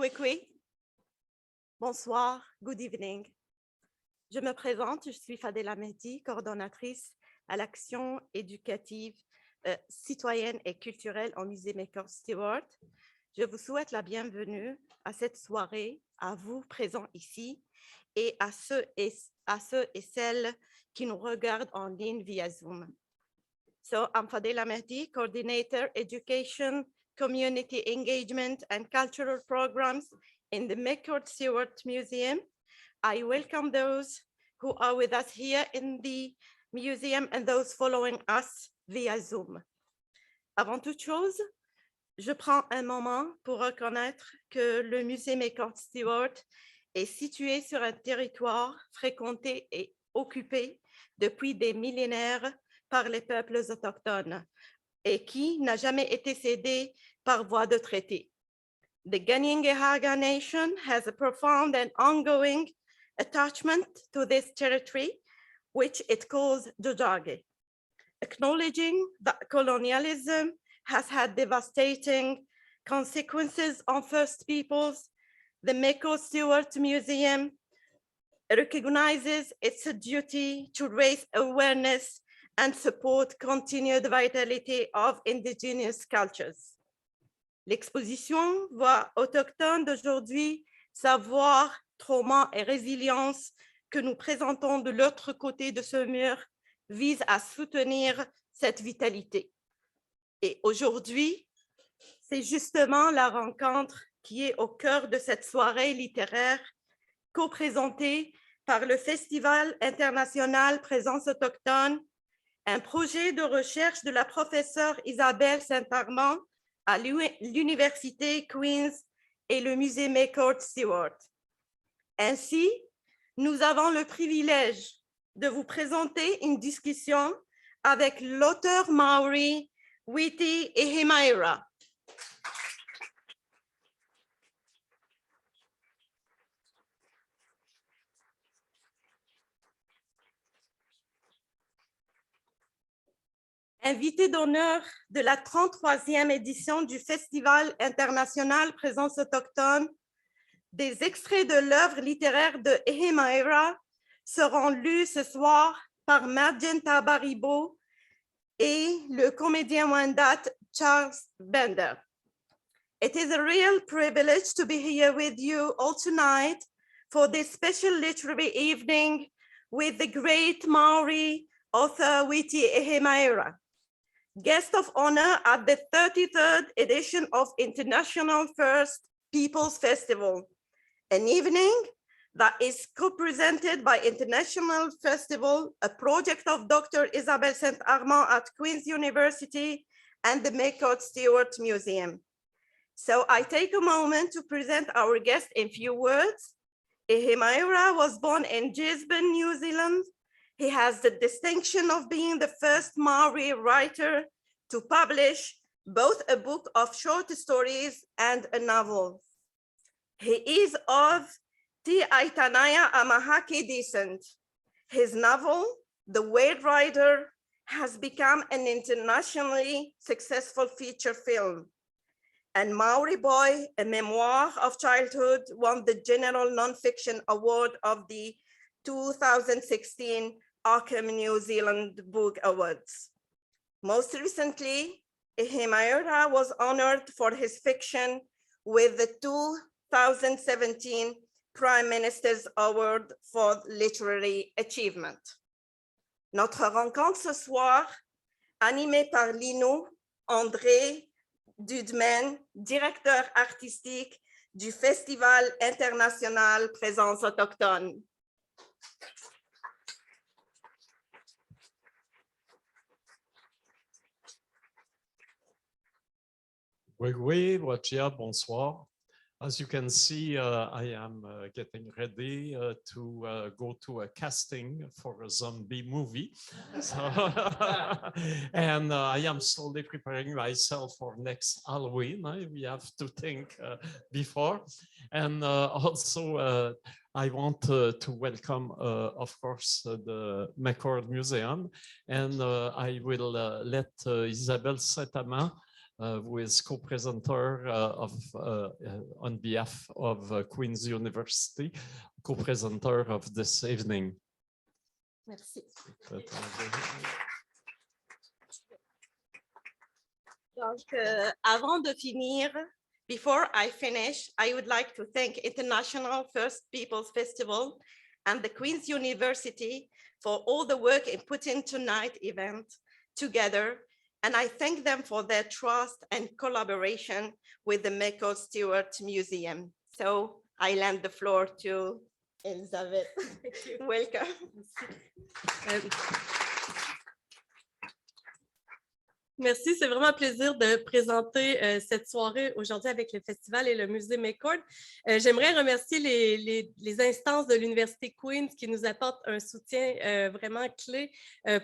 Kwekwe. Bonsoir, good evening. Je me présente, je suis Fadela Mehdi, coordonnatrice à l'action éducative, citoyenne et culturelle au Musée McCord Stewart. Je vous souhaite la bienvenue à cette soirée, à vous présents ici et à ceux et celles qui nous regardent en ligne via Zoom. So I'm Fadela Mehdi, Coordinator Education, Community Engagement and Cultural Programs in the McCord Stewart Museum. I welcome those who are with us here in the museum and those following us via Zoom. Avant toute chose, je prends un moment pour reconnaître que le musée McCord Stewart est situé sur un territoire fréquenté et occupé depuis des millénaires par les peuples autochtones et qui n'a jamais été cédé par voie de traité. The Kanien'kehá:ka Nation has a profound and ongoing attachment to this territory, which it calls Tiohtià:ke. Acknowledging that colonialism has had devastating consequences on First Peoples, the McCord Stewart Museum recognizes its duty to raise awareness and support continued vitality of indigenous cultures. L'exposition Voix autochtones d'aujourd'hui, savoir, trauma et résilience que nous présentons de l'autre côté de ce mur vise à soutenir cette vitalité. Et aujourd'hui, c'est justement la rencontre qui est au cœur de cette soirée littéraire co-présentée par le Festival international Présence autochtone, un projet de recherche de la professeure Isabelle Saint-Armand à l'Université Queen's et le Musée McCord Stewart. Ainsi, nous avons le privilège de vous présenter une discussion avec l'auteur maori Witi Ihimaera. Invité d'honneur de la 33e édition du Festival international Présence autochtone, des extraits de l'œuvre littéraire de Ihimaera seront lus ce soir par Magenta Baribo et le comédien Wendat Charles Bender. It is a real privilege to be here with you all tonight for this special literary evening with the great Maori author Witi Ihimaera, guest of honor at the 33rd edition of International First Peoples Festival, an evening that is co-presented by International Festival, a project of Dr. Isabelle Saint-Armand at Queen's University and the McCord Stewart Museum. So I take a moment to present our guest in few words. Ihimaera was born in Gisborne, New Zealand. He has the distinction of being the first Maori writer to publish both a book of short stories and a novel. He is of Te Aitanaya Amahaki descent. His novel, The Wade Rider, has become an internationally successful feature film. And Maori Boy, a memoir of childhood, won the General Nonfiction Award of the 2016 Arkham New Zealand Book Awards. Most recently, Ihimaera was honored for his fiction with the 2017 Prime Minister's Award for Literary Achievement. Notre rencontre ce soir, animée par Lino André Dudemaine, directeur artistique du Festival international Présence autochtone. Oui, bonsoir. As you can see, I am getting ready to go to a casting for a zombie movie. So, and I am slowly preparing myself for next Halloween. We have to think before. And also, I want to welcome, of course, the McCord Museum. And I will let Isabelle Saint-Armand who is co-presenter on behalf of Queen's University, co-presenter of this evening. Merci. Donc, avant de finir, before I finish, I would like to thank International First Peoples Festival and the Queen's University for all the work in putting tonight's event together. And I thank them for their trust and collaboration with the McCord Stewart Museum. So I lend the floor to Elizabeth. Welcome. Merci, c'est vraiment un plaisir de présenter cette soirée aujourd'hui avec le festival et le musée McCord. J'aimerais remercier les instances de l'Université Queen's qui nous apportent un soutien vraiment clé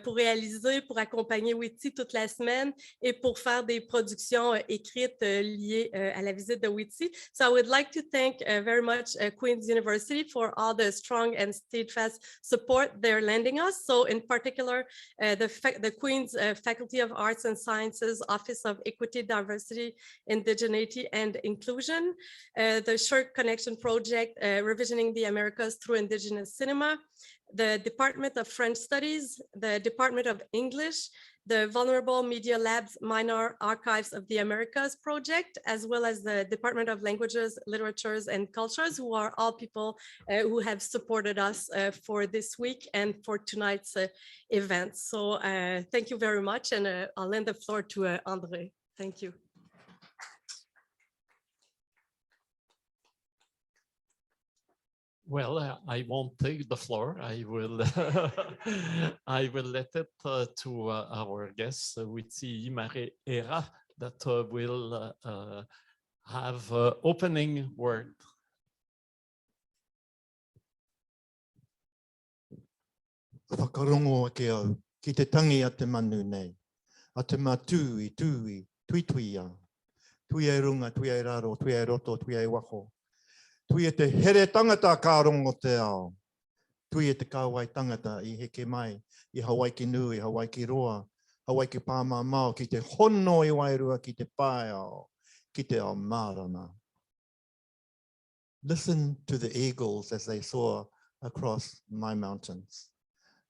pour réaliser, pour accompagner Witi toute la semaine et pour faire des productions écrites liées à la visite de Witi. So I would like to thank very much Queen's University for all the strong and steadfast support they're lending us. So in particular, the Queen's Faculty of Arts and Sciences Office of Equity, Diversity, Indigeneity, and Inclusion, the Short Connection Project, Revisioning the Americas Through Indigenous Cinema, the Department of French Studies, the Department of English, the Vulnerable Media Lab's Minor Archives of the Americas project, as well as the Department of Languages, Literatures, and Cultures, who are all people who have supported us for this week and for tonight's event. So thank you very much, and I'll lend the floor to André. Thank you. Well, I won't take the floor. I will I will let it to our guest, Witi Ihimaera, that will have opening word. Whakarongo ke au, ki te tangi a te manu nei, a te matui, tui a. Tui e runga, tui e raro, tui e roto, tui e wako. Tui e te here tangata ka rongo te ao. Tui e te kāwai tangata I heke mai, I Hawaii ki nui, Hawaii ki roa, Hawaii ki pāma mao, ki te hono I wairua, ki te pae ao, ki te ao mārama. Listen to the eagles as they soar across my mountains.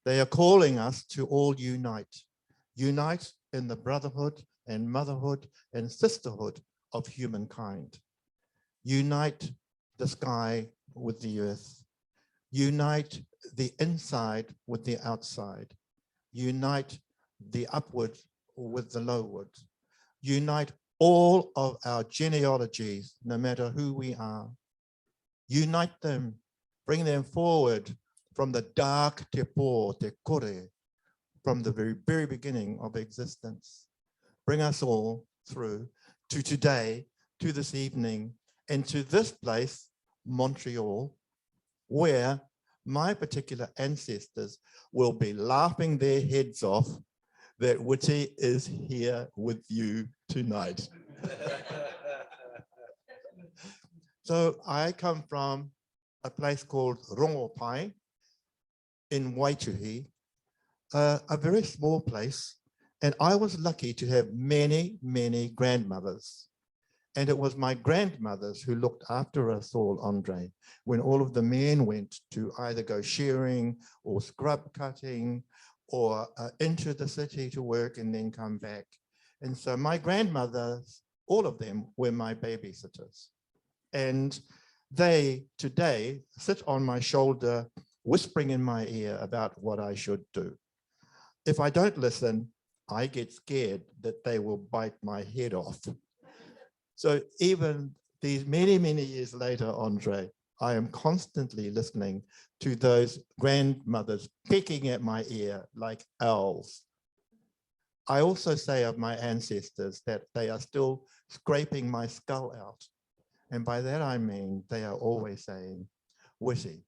They are calling us to all unite. Unite in the brotherhood and motherhood and sisterhood of humankind. Unite the sky with the earth. Unite the inside with the outside. Unite the upward with the lowward. Unite all of our genealogies, no matter who we are. Unite them, bring them forward from the dark te pō, te kore, from the very beginning of existence. Bring us all through to today, to this evening, and to this place, Montreal, where my particular ancestors will be laughing their heads off that Witi is here with you tonight. So I come from a place called Rongopai in Waituhi, a very small place, and I was lucky to have many, many grandmothers. And it was my grandmothers who looked after us all, Andre, when all of the men went to either go shearing or scrub cutting or into the city to work and then come back. And so my grandmothers, all of them were my babysitters. And they today sit on my shoulder, whispering in my ear about what I should do. If I don't listen, I get scared that they will bite my head off. So even these many, many years later, Andre, I am constantly listening to those grandmothers pecking at my ear like owls. I also say of my ancestors that they are still scraping my skull out. And by that I mean they are always saying, Witi,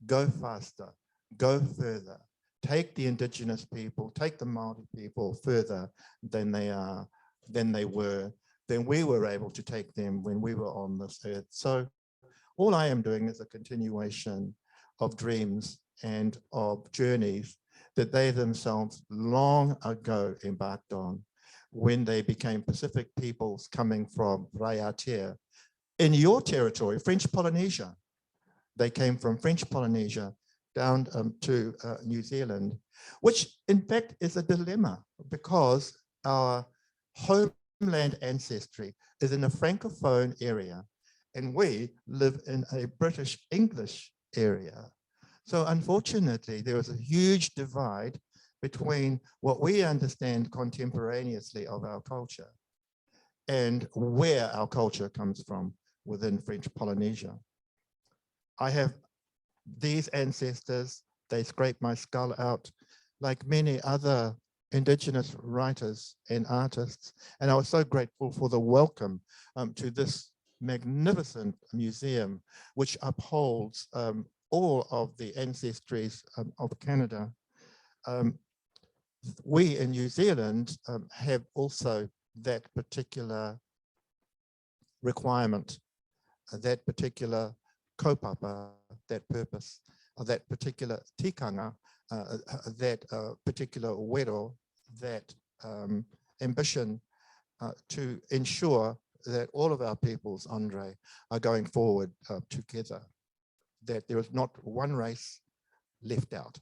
go faster, go further, take the Indigenous people, take the Māori people further than we were able to take them when we were on this earth. So all I am doing is a continuation of dreams and of journeys that they themselves long ago embarked on. when they became Pacific peoples coming from Raiatea. In your territory, French Polynesia, they came from French Polynesia down to New Zealand, which in fact is a dilemma because our homeland ancestry is in a Francophone area and we live in a British English area. So unfortunately, there is a huge divide between what we understand contemporaneously of our culture and where our culture comes from within French Polynesia. I have these ancestors, they scrape my skull out like many other Indigenous writers and artists. And I was so grateful for the welcome to this magnificent museum, which upholds all of the ancestries of Canada. We in New Zealand have also that particular requirement, that particular kaupapa, that purpose, that particular tikanga, that particular wero, that ambition to ensure that all of our peoples, Andre, are going forward together, that there is not one race left out.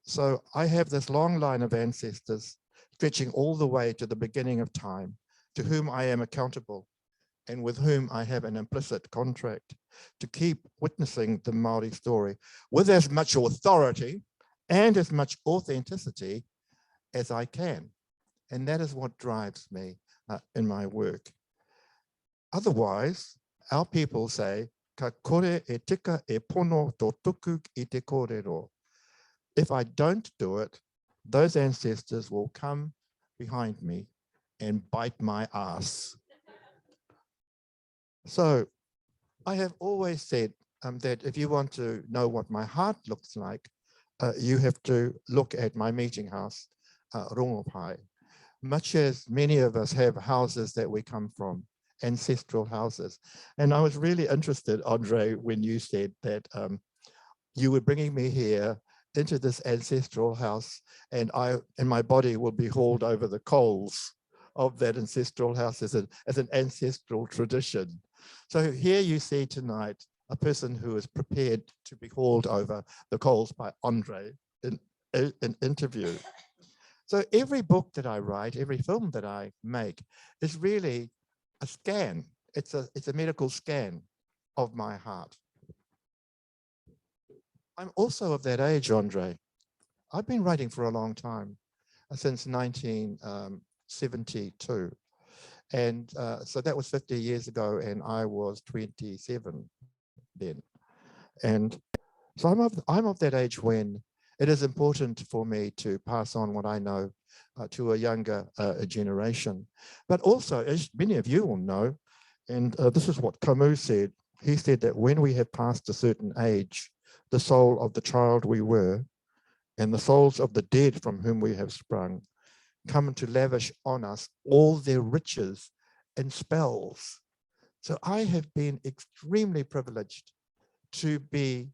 So I have this long line of ancestors stretching all the way to the beginning of time, to whom I am accountable and with whom I have an implicit contract to keep witnessing the Māori story with as much authority and as much authenticity as I can. And that is what drives me in my work. Otherwise, our people say, ka kore e tika e pono tō tuku I te kōrero. If I don't do it, those ancestors will come behind me and bite my ass. So I have always said that if you want to know what my heart looks like, you have to look at my meeting house, Rongopai. Much as many of us have houses that we come from, ancestral houses. And I was really interested, Andre, when you said that you were bringing me here into this ancestral house and my body will be hauled over the coals of that ancestral house as an ancestral tradition. So here you see tonight a person who is prepared to be hauled over the coals by Andre in an interview. So every book that I write, every film that I make is really a scan. It's a medical scan of my heart. I'm also of that age, Andre. I've been writing for a long time, since 1972. And so that was 50 years ago, and I was 27 then. And so I'm of that age when it is important for me to pass on what I know to a younger generation. But also, as many of you will know, and this is what Camus said, he said that when we have passed a certain age, the soul of the child we were and the souls of the dead from whom we have sprung come to lavish on us all their riches and spells. So I have been extremely privileged to be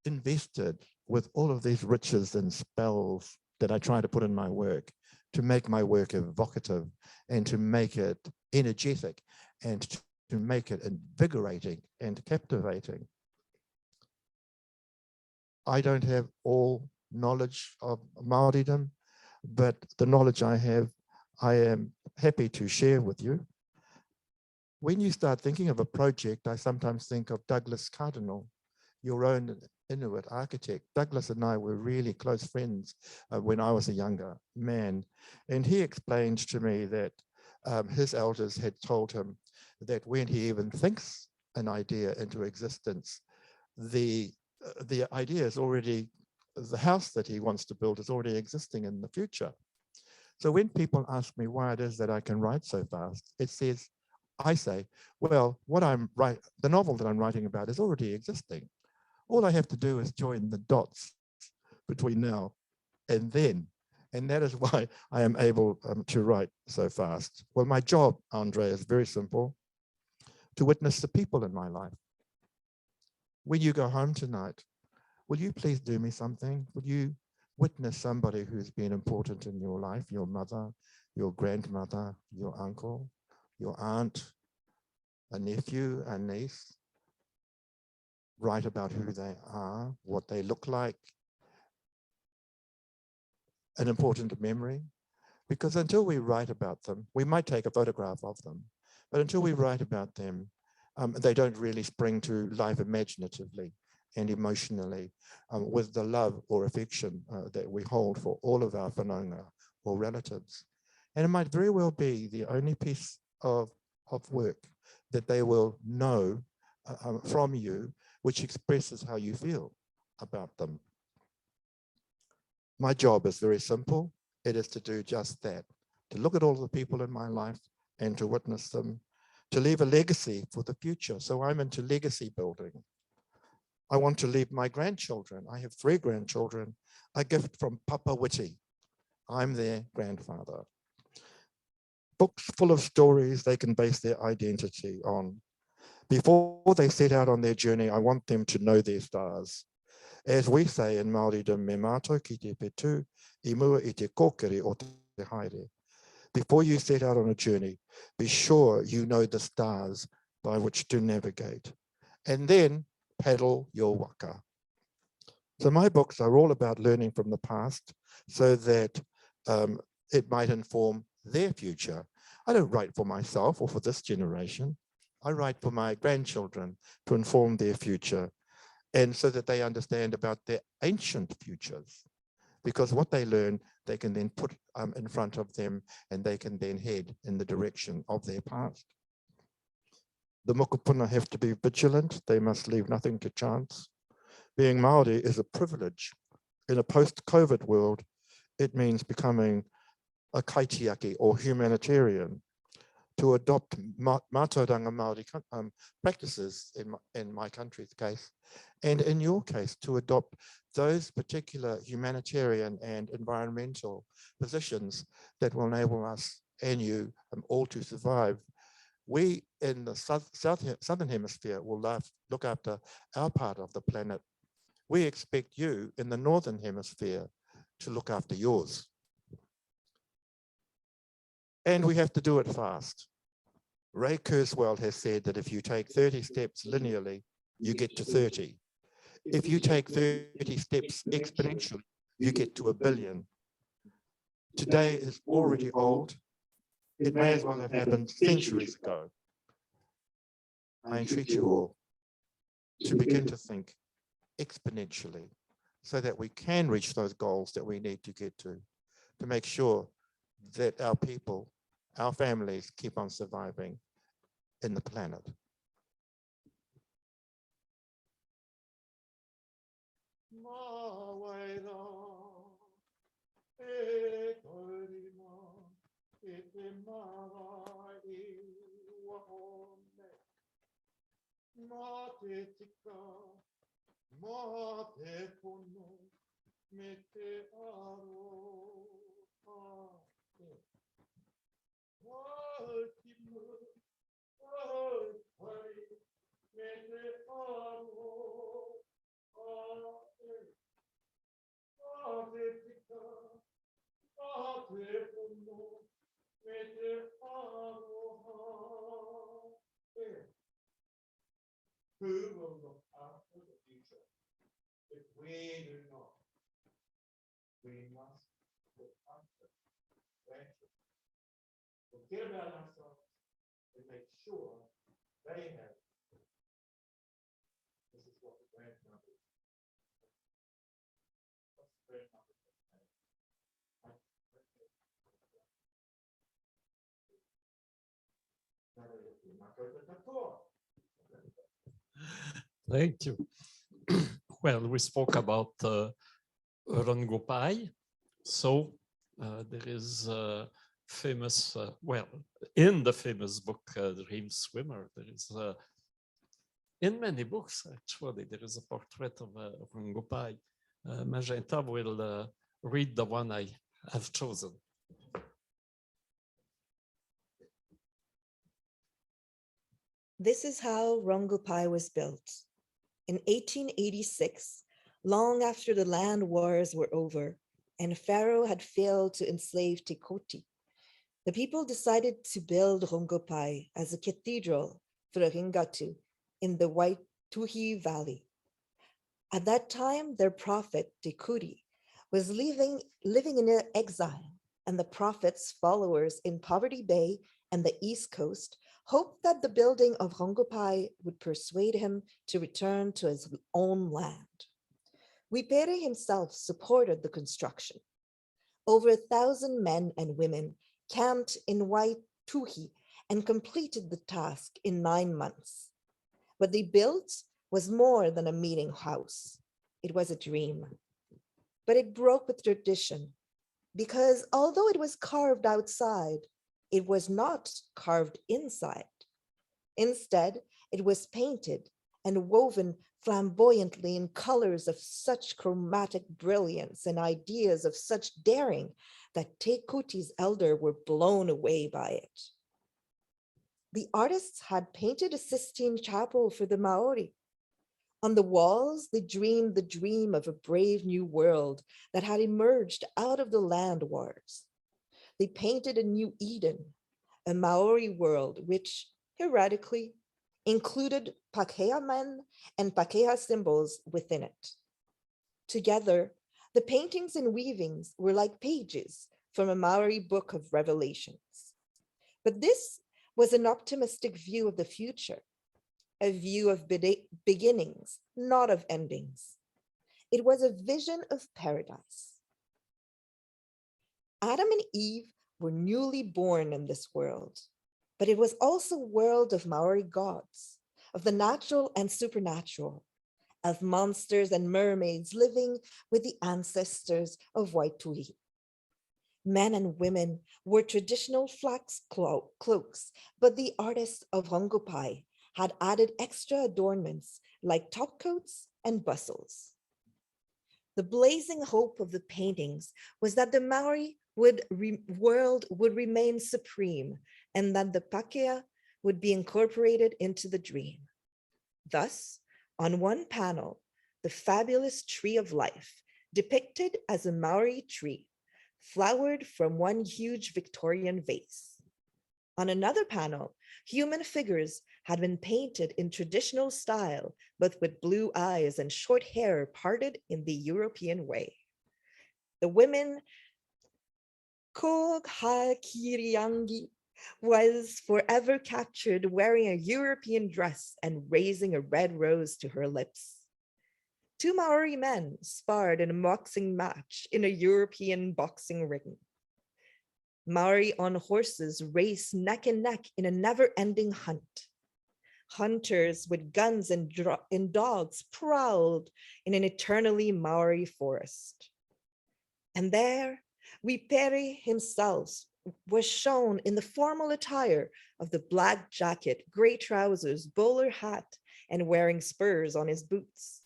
invested with all of these riches and spells that I try to put in my work, to make my work evocative and to make it energetic and to make it invigorating and captivating. I don't have all knowledge of Māoridom, but the knowledge I have, I am happy to share with you. When you start thinking of a project, I sometimes think of Douglas Cardinal, your own Inuit architect. Douglas and I were really close friends when I was a younger man. And he explained to me that his elders had told him that when he even thinks an idea into existence, the idea is already, the house that he wants to build is already existing in the future. So when people ask me why it is that I can write so fast, I say, well, the novel that I'm writing about is already existing. All I have to do is join the dots between now and then. And that is why I am able to write so fast. Well, my job, Andre, is very simple: to witness the people in my life. When you go home tonight, will you please do me something? Will you witness somebody who's been important in your life, your mother, your grandmother, your uncle, your aunt, a nephew, a niece. Write about who they are, what they look like. An important memory, because until we write about them, we might take a photograph of them, but until we write about them, they don't really spring to life imaginatively and emotionally with the love or affection that we hold for all of our whanaunga or relatives. And it might very well be the only piece of work that they will know from you, which expresses how you feel about them. My job is very simple. It is to do just that, to look at all the people in my life and to witness them, to leave a legacy for the future. So I'm into legacy building. I want to leave my grandchildren. I have 3 grandchildren, a gift from Papa Witi. I'm their grandfather. Books full of stories they can base their identity on. Before they set out on their journey, I want them to know their stars. As we say in Māoridom, me mātou ki te petu, I mua I te kōkiri o te haere. Before you set out on a journey, be sure you know the stars by which to navigate, and then paddle your waka. So my books are all about learning from the past so that it might inform their future. I don't write for myself or for this generation. I write for my grandchildren to inform their future, and so that they understand about their ancient futures, because what they learn, they can then put in front of them, and they can then head in the direction of their past. The mokopuna have to be vigilant. They must leave nothing to chance. Being Māori is a privilege. In a post-COVID world, it means becoming a kaitiaki or humanitarian, to adopt mātauranga Māori practices in my country's case, and in your case, to adopt those particular humanitarian and environmental positions that will enable us and you all to survive. We in the Southern Hemisphere will look after our part of the planet. We expect you in the Northern Hemisphere to look after yours. And we have to do it fast. Ray Kurzweil has said that if you take 30 steps linearly, you get to 30. If you take 30 steps exponentially, you get to 1 billion. Today is already old. It may as well have happened centuries ago. I entreat you all to begin to think exponentially so that we can reach those goals that we need to get to make sure that our people, our families keep on surviving in the planet. Who will look after the future if we do not? We must look after grandchildren. Forget about ourselves and make sure they have. This is what the grandmothers. What's the grandmother? Thank you. Well, we spoke about Rongopai. So there is a famous, well, in the famous book, Dream Swimmer, there is, in many books, actually, there is a portrait of Rongopai. Magenta will read the one I have chosen. This is how Rongopai was built. In 1886, long after the land wars were over and Pharaoh had failed to enslave Te Koti, the people decided to build Rongopai as a cathedral for Ringatu in the Waituhi Valley. At that time, their prophet, Tekuri, was living in exile, and the prophet's followers in Poverty Bay and the East Coast hoped that the building of Rongopai would persuade him to return to his own land. Wipere himself supported the construction. Over 1,000 men and women camped in Waituhi and completed the task in 9 months. What they built was more than a meeting house. It was a dream. But it broke with tradition because although it was carved outside, it was not carved inside. Instead, it was painted and woven flamboyantly in colors of such chromatic brilliance and ideas of such daring that Te Kuti's elder were blown away by it. The artists had painted a Sistine Chapel for the Maori. On the walls, they dreamed the dream of a brave new world that had emerged out of the land wars. They painted a new Eden, a Maori world which, heretically, included Pakea men and Pakea symbols within it. Together, the paintings and weavings were like pages from a Maori book of revelations. But this was an optimistic view of the future, a view of beginnings, not of endings. It was a vision of paradise. Adam and Eve were newly born in this world, but it was also a world of Maori gods, of the natural and supernatural, of monsters and mermaids living with the ancestors of Waituhi. Men and women wore traditional flax cloaks, but the artists of Rongopai had added extra adornments like topcoats and bustles. The blazing hope of the paintings was that the Maori world would remain supreme and that the Pakea would be incorporated into the dream. Thus, on one panel, the fabulous tree of life, depicted as a Maori tree, flowered from one huge Victorian vase. On another panel, human figures had been painted in traditional style, but with blue eyes and short hair parted in the European way. The women, Ko Hakiriangi, was forever captured wearing a European dress and raising a red rose to her lips. 2 Maori men sparred in a boxing match in a European boxing ring. Maori on horses raced neck and neck in a never-ending hunt. Hunters with guns and dogs prowled in an eternally Maori forest. And there, Wipere himself was shown in the formal attire of the black jacket, gray trousers, bowler hat, and wearing spurs on his boots.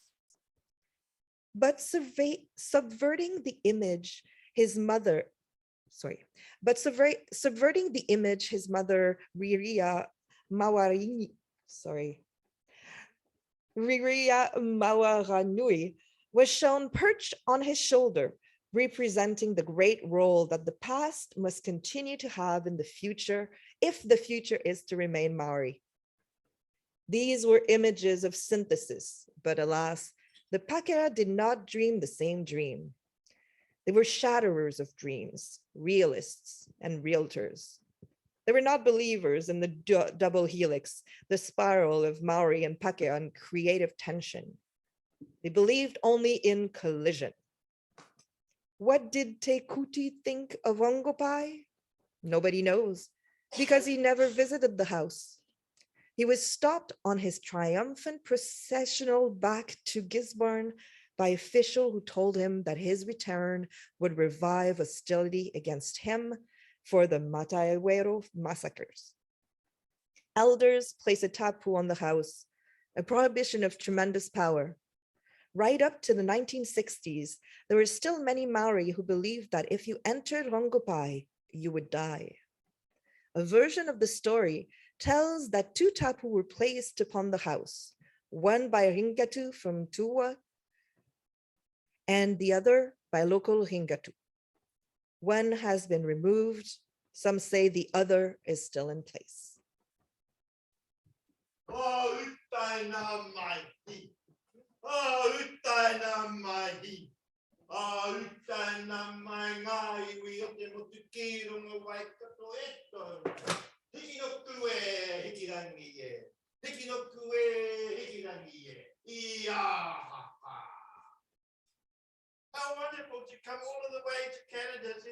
But subverting the image his mother Riria Mawaranui was shown perched on his shoulder, representing the great role that the past must continue to have in the future if the future is to remain Maori. These were images of synthesis, but alas, the Pakea did not dream the same dream. They were shatterers of dreams, realists and realtors. They were not believers in the double helix, the spiral of Maori and Pakea and creative tension. They believed only in collision. What did Te Kuti think of Rongopai? Nobody knows, because he never visited the house. He was stopped on his triumphant processional back to Gisborne by an official who told him that his return would revive hostility against him for the Mataiwero massacres. Elders placed a tapu on the house, a prohibition of tremendous power. Right up to the 1960s, there were still many Maori who believed that if you entered Rongopai, you would die. A version of the story tells that 2 tapu were placed upon the house, one by Ringatu from Tua and the other by local Ringatu. One has been removed Some say the other is still in place. Oh, utai nā mahi. Oh, utai nā mahi. Oh, utai nā mai ngā iwi o te motu ki runga waikato eto. Hiki no kue, hiki rangi e. Hiki no kue, hiki rangi e. Ia ha ha. How wonderful to come all of the way to Canada to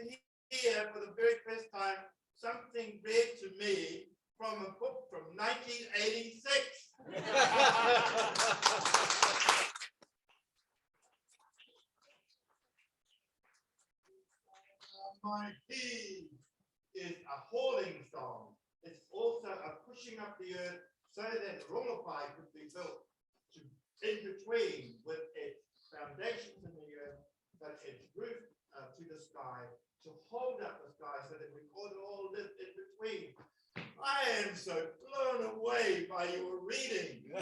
hear for the very first time something read to me from a book from 1986. My he is a hauling song. It's also a pushing up the earth so that Rongopai could be built to, in between with its foundations in the earth, but its roof to the sky, to hold up the sky so that we could all live in between. I am so blown away by your reading.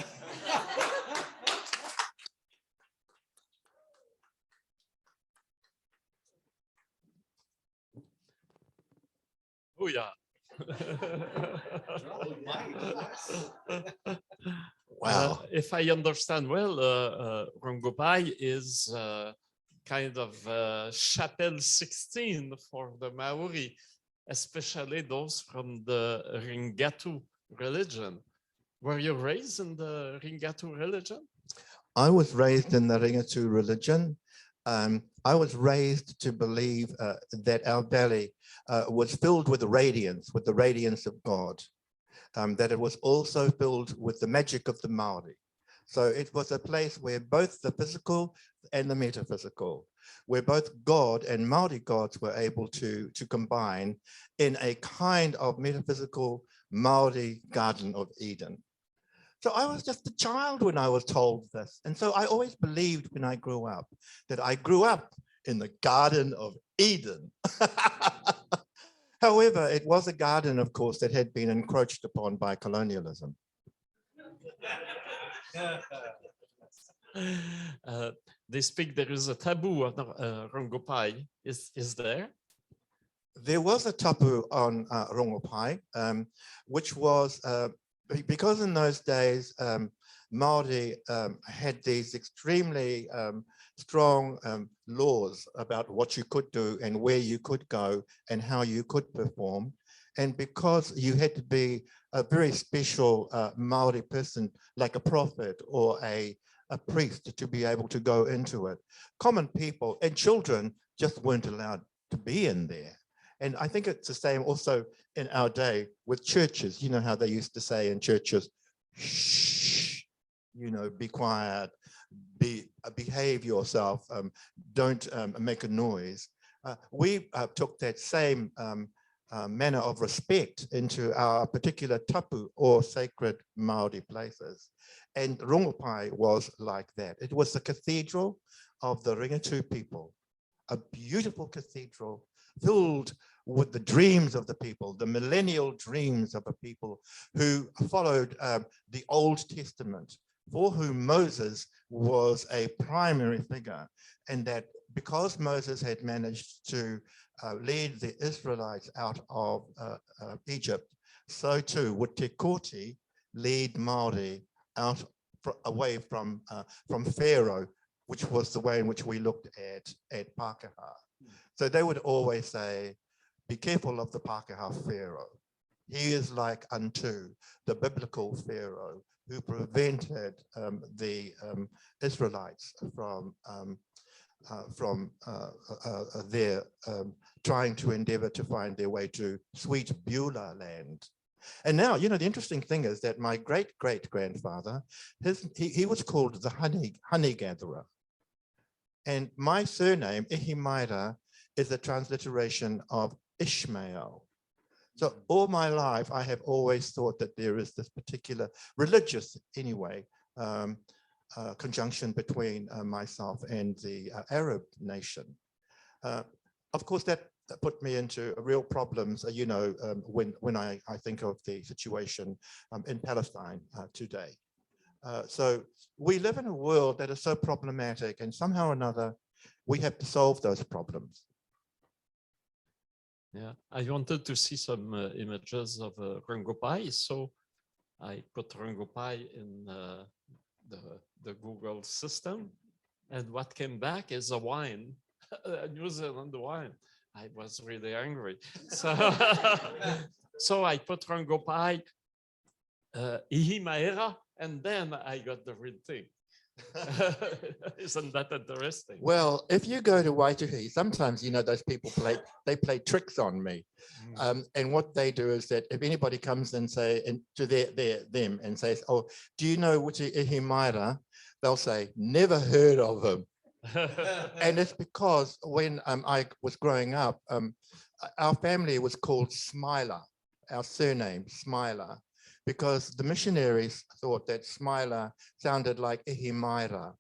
Oh yeah. Wow. If I understand well, Rongopai is kind of Chapelle 16 for the Maori, especially those from the Ringatu religion. Were you raised in the Ringatu religion? I was raised in the Ringatu religion. I was raised to believe that our valley was filled with the radiance of God, that it was also filled with the magic of the Maori. So it was a place where both the physical and the metaphysical, where both God and Maori gods were able to combine in a kind of metaphysical Maori Garden of Eden. So I was just a child when I was told this. And so I always believed when I grew up that I grew up in the Garden of Eden. However, it was a garden, of course, that had been encroached upon by colonialism. They speak there is a taboo on Rongopai. Is there? There was a tapu on Rongopai, which was because in those days Maori had these extremely strong laws about what you could do and where you could go and how you could perform. And because you had to be a very special Maori person, like a prophet or a priest, to be able to go into it, common people and children just weren't allowed to be in there. And I think it's the same also in our day with churches. You know how they used to say in churches, shh, you know, be quiet, behave yourself, don't make a noise. We took that same manner of respect into our particular tapu or sacred Maori places. And Rongopai was like that. It was the cathedral of the Ringatu people, a beautiful cathedral filled with the dreams of the people, the millennial dreams of a people who followed the Old Testament, for whom Moses was a primary figure, and that because Moses had managed to lead the Israelites out of Egypt, so too would Te Koti lead Maori out away from Pharaoh, which was the way in which we looked at Pākehā. So they would always say, be careful of the Pākehā Pharaoh. He is like unto the biblical Pharaoh who prevented the Israelites from their trying to endeavor to find their way to sweet Beulah land. And now, you know, the interesting thing is that my great-great-grandfather, he was called the honey gatherer. And my surname, Ihimaera, is a transliteration of Ishmael. So all my life, I have always thought that there is this particular religious, anyway, conjunction between myself and the Arab nation. Of course, that put me into real problems, you know, when I think of the situation in Palestine today. So we live in a world that is so problematic, and somehow or another, we have to solve those problems. Yeah, I wanted to see some images of Rungopai, so I put Rungopai in the Google system, and what came back is a wine, a New Zealand wine. I was really angry. So, so I put Rungopai, Ihimaera, and then I got the real thing. Isn't that interesting? Well, if you go to Waitangi, sometimes, you know, those people play tricks on me. And what they do is that if anybody comes and say, and to them and says, oh, do you know Witi Ihimaera? They'll say, never heard of him. And it's because when I was growing up, our family was called Smiler, our surname Smiler, because the missionaries thought that Smiler sounded like Ihimaera.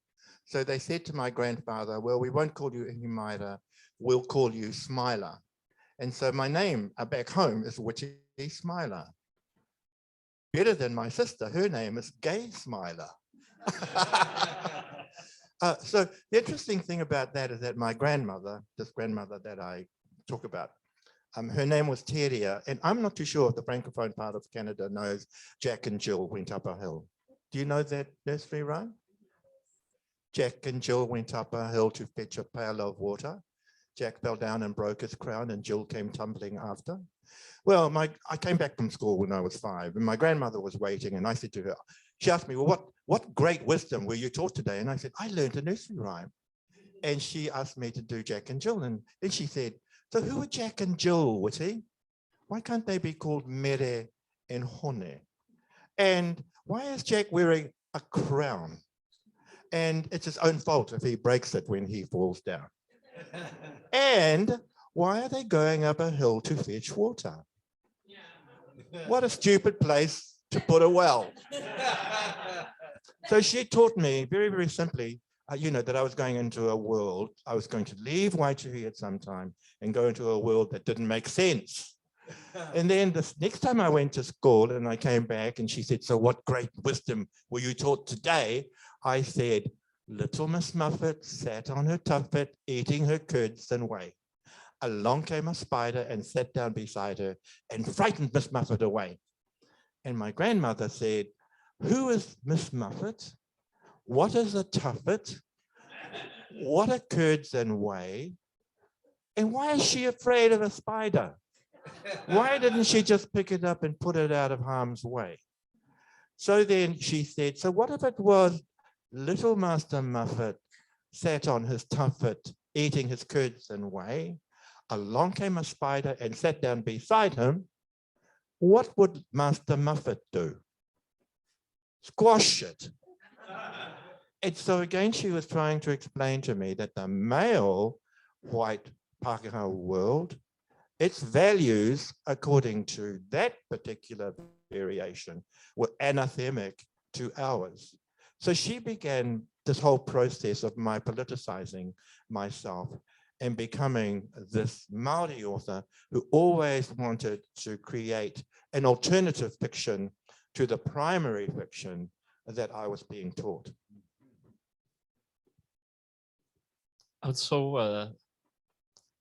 So they said to my grandfather, well, we won't call you Ihimaera, we'll call you Smiler. And so my name back home is Witi Smiler. Better than my sister, her name is Gay Smiler. So the interesting thing about that is that my grandmother, this grandmother that I talk about, her name was Teria, and I'm not too sure if the Francophone part of Canada knows Jack and Jill went up a hill. Do you know that nursery rhyme? Jack and Jill went up a hill to fetch a pail of water. Jack fell down and broke his crown, and Jill came tumbling after. Well, I came back from school when I was 5, and my grandmother was waiting, and I said to her, she asked me, well, what great wisdom were you taught today? And I said, I learned a nursery rhyme. And she asked me to do Jack and Jill, and then she said, so who are Jack and Jill, Witi? Why can't they be called Mere and Hone? And why is Jack wearing a crown? And it's his own fault if he breaks it when he falls down. And why are they going up a hill to fetch water? What a stupid place to put a well. So she taught me very, very simply, you know, that I was going into a world, I was going to leave Waitangi at some time and go into a world that didn't make sense. And then the next time I went to school and I came back and she said, so what great wisdom were you taught today? I said, little Miss Muffet sat on her tuffet eating her curds and whey. Along came a spider and sat down beside her and frightened Miss Muffet away. And my grandmother said, who is Miss Muffet? What is a tuffet? What are curds and whey? And why is she afraid of a spider? Why didn't she just pick it up and put it out of harm's way? So then she said, so what if it was little Master Muffet sat on his tuffet eating his curds and whey? Along came a spider and sat down beside him. What would Master Muffet do? Squash it. And so again, she was trying to explain to me that the male white Pākehā world, its values, according to that particular variation, were anathemic to ours. So she began this whole process of my politicizing myself and becoming this Māori author who always wanted to create an alternative fiction to the primary fiction that I was being taught. Also,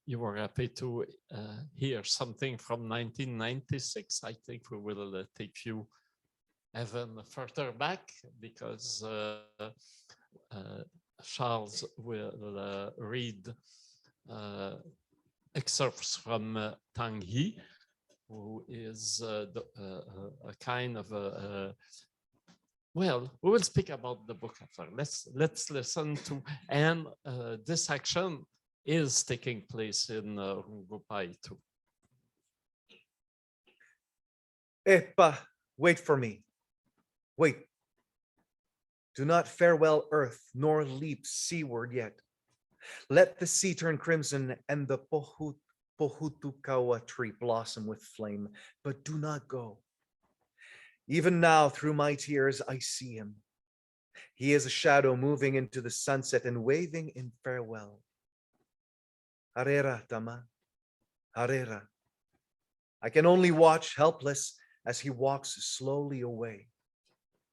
you were happy to hear something from 1996. I think we will take you even further back because Charles will read excerpts from Tang He, who is a kind of well, we will speak about the book after. Let's listen to, and this action is taking place in Rungopai too. Epa, wait for me. Wait. Do not farewell earth, nor leap seaward yet. Let the sea turn crimson and the Pohutukawa tree blossom with flame, but do not go. Even now, through my tears, I see him. He is a shadow moving into the sunset and waving in farewell. Harera, Tama, Harera. I can only watch helpless as he walks slowly away.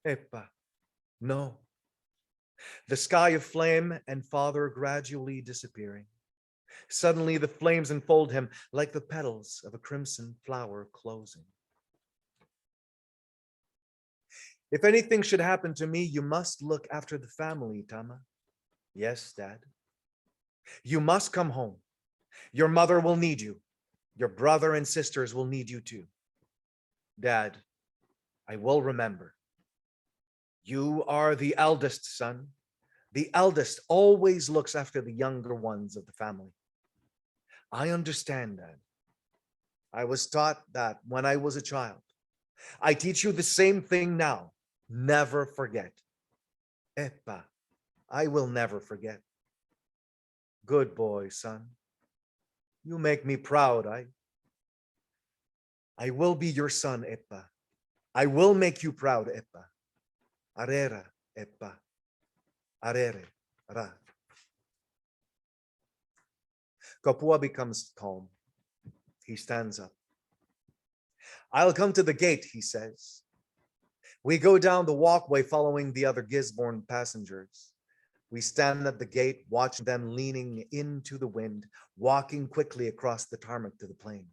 Epa, no. The sky of flame and father gradually disappearing. Suddenly the flames enfold him like the petals of a crimson flower closing. If anything should happen to me, you must look after the family, Tama. Yes, Dad. You must come home. Your mother will need you. Your brother and sisters will need you too. Dad, I will remember. You are the eldest son. The eldest always looks after the younger ones of the family. I understand that. I was taught that when I was a child. I teach you the same thing now. Never forget. Epa, I will never forget. Good boy, son. You make me proud. I will be your son, Epa. I will make you proud, Epa. Arera, Epa. Arere, ra. Kapua becomes calm. He stands up. I'll come to the gate, he says. We go down the walkway following the other Gisborne passengers. We stand at the gate, watching them leaning into the wind, walking quickly across the tarmac to the plane.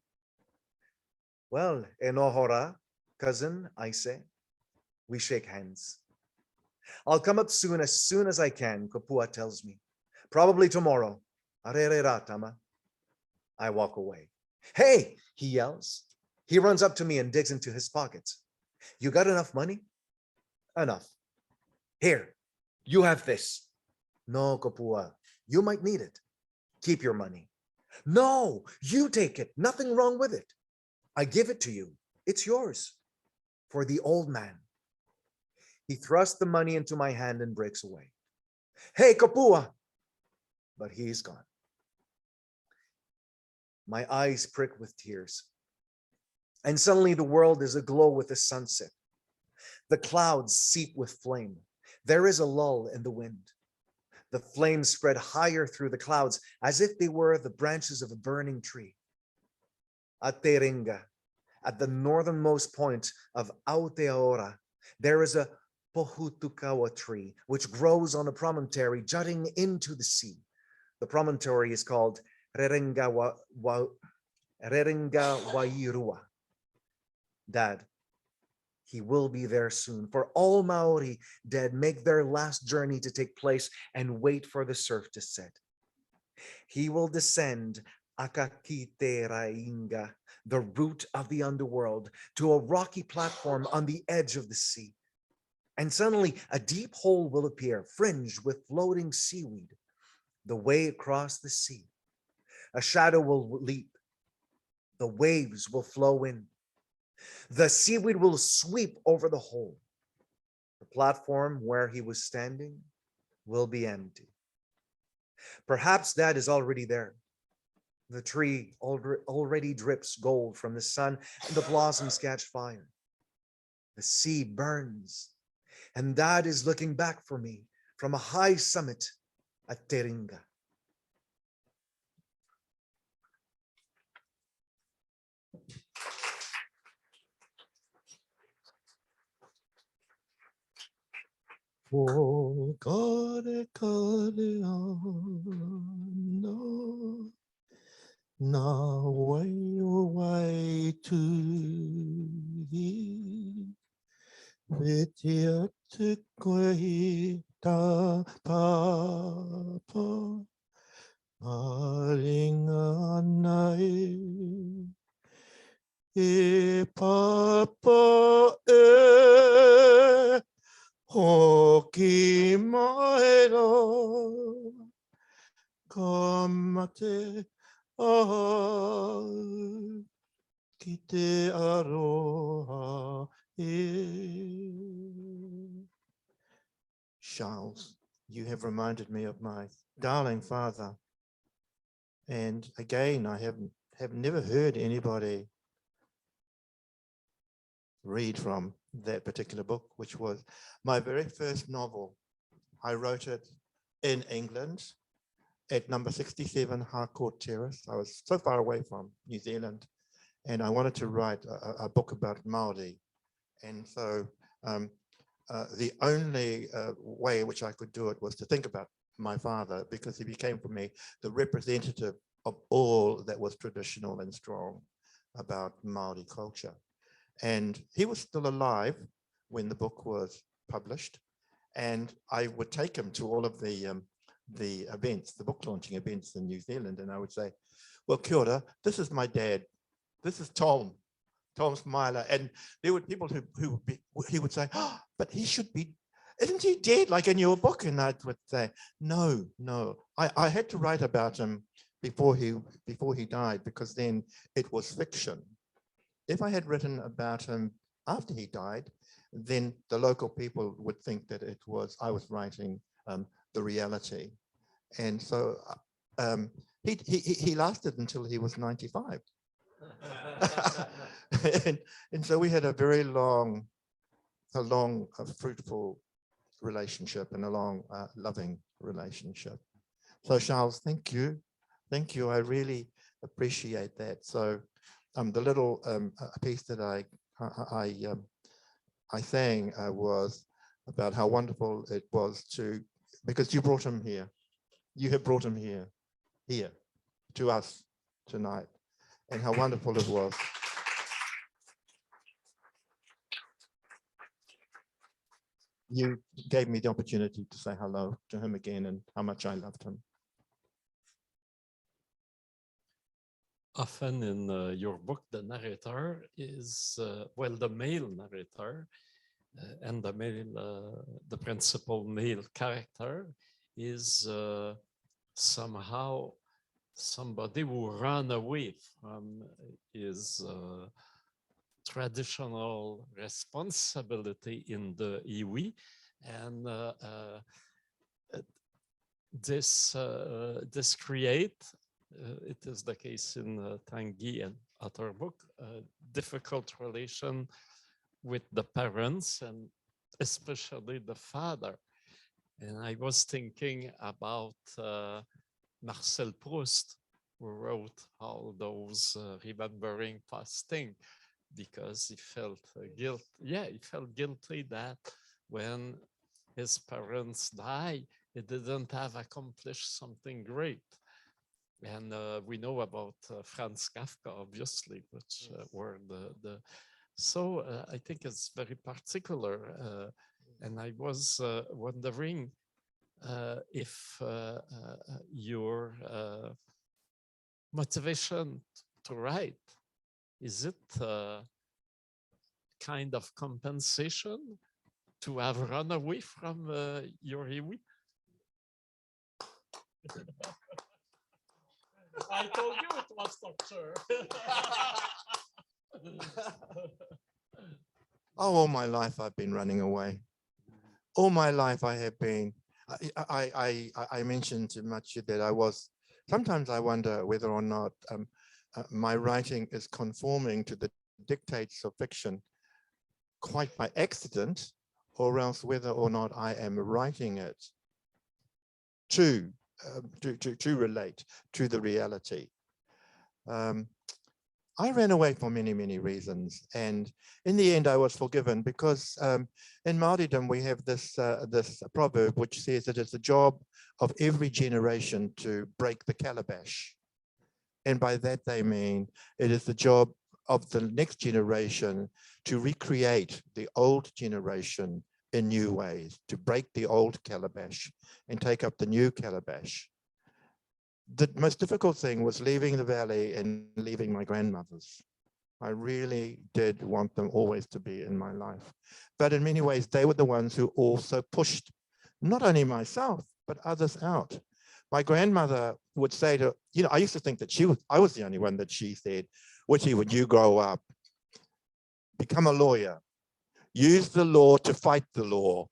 Well, enohora, cousin, I say. We shake hands. I'll come up soon as I can, Kapua tells me. Probably tomorrow. Arere ratama. I walk away. Hey, he yells. He runs up to me and digs into his pockets. You got enough money? Enough. Here, you have this. No, Kapua, you might need it. Keep your money. No, you take it. Nothing wrong with it. I give it to you. It's yours. For the old man. He thrusts the money into my hand and breaks away. Hey, Kapua! But he's gone. My eyes prick with tears. And suddenly the world is aglow with the sunset. The clouds seep with flame. There is a lull in the wind. The flames spread higher through the clouds as if they were the branches of a burning tree. At Teringa, at the northernmost point of Aotearoa, there is a Pohutukawa tree which grows on a promontory jutting into the sea. The promontory is called Rerengawairua. Dad, he will be there soon, for all Maori dead make their last journey to take place and wait for the surf to set. He will descend Akakiterainga, the root of the underworld, to a rocky platform on the edge of the sea. And suddenly a deep hole will appear, fringed with floating seaweed. The way across the sea, a shadow will leap. The waves will flow in. The seaweed will sweep over the hole. The platform where he was standing will be empty. Perhaps Dad is already there. The tree already drips gold from the sun, and the blossoms catch fire. The sea burns, and Dad is looking back for me from a high summit at Teringa. Oh, kare kare ano, na way to thee, Witi Ihimaera papa, aringa nai, e papa e. Hoki maera, kamate au, ki te aroha e. Charles, you have reminded me of my darling father. And again, I have never heard anybody read from that particular book, which was my very first novel. I wrote it in England at number 67 Harcourt Terrace. I was so far away from New Zealand, and I wanted to write a book about Māori. And so the only way in which I could do it was to think about my father, because he became for me the representative of all that was traditional and strong about Maori culture. And he was still alive when the book was published. And I would take him to all of the events, the book launching events in New Zealand. And I would say, well, kia ora, this is my dad. This is Tom Smiler. And there were people he would say, oh, but he should be, isn't he dead like in your book? And I would say, no. I had to write about him before he died, because then it was fiction. If I had written about him after he died, then the local people would think that I was writing the reality. And so he lasted until he was 95. and so we had a very long, fruitful relationship and a long, loving relationship. So Charles, thank you. Thank you. I really appreciate that. So the little piece that I sang was about how wonderful it was because you brought him here. You have brought him here to us tonight, and how wonderful it was. You gave me the opportunity to say hello to him again and how much I loved him. Often in your book, the narrator is, the male narrator and the principal male character is somehow somebody who ran away from his traditional responsibility in the iwi, and this create, it is the case in Tanguy and other book, difficult relation with the parents and especially the father. And I was thinking about Marcel Proust, who wrote all those remembering past things, because he felt guilt. Yeah, he felt guilty that when his parents died, he didn't have accomplished something great. And we know about Franz Kafka, obviously, which were so I think it's very particular. And I was wondering if your motivation to write, is it kind of compensation to have run away from your iwi? I told you it was torture. Oh, all my life I've been running away. All my life I have been. I mentioned to Machi that sometimes I wonder whether or not my writing is conforming to the dictates of fiction quite by accident, or else whether or not I am writing it to relate to the reality. I ran away for many, many reasons, and in the end I was forgiven, because in Māoridom we have this proverb which says that it's the job of every generation to break the calabash. And by that they mean it is the job of the next generation to recreate the old generation in new ways, to break the old calabash and take up the new calabash. The most difficult thing was leaving the valley and leaving my grandmothers. I really did want them always to be in my life. But in many ways, they were the ones who also pushed not only myself, but others out. My grandmother would say to, I used to think that I was the only one that she said, Witi, when you grow up, become a lawyer, use the law to fight the law,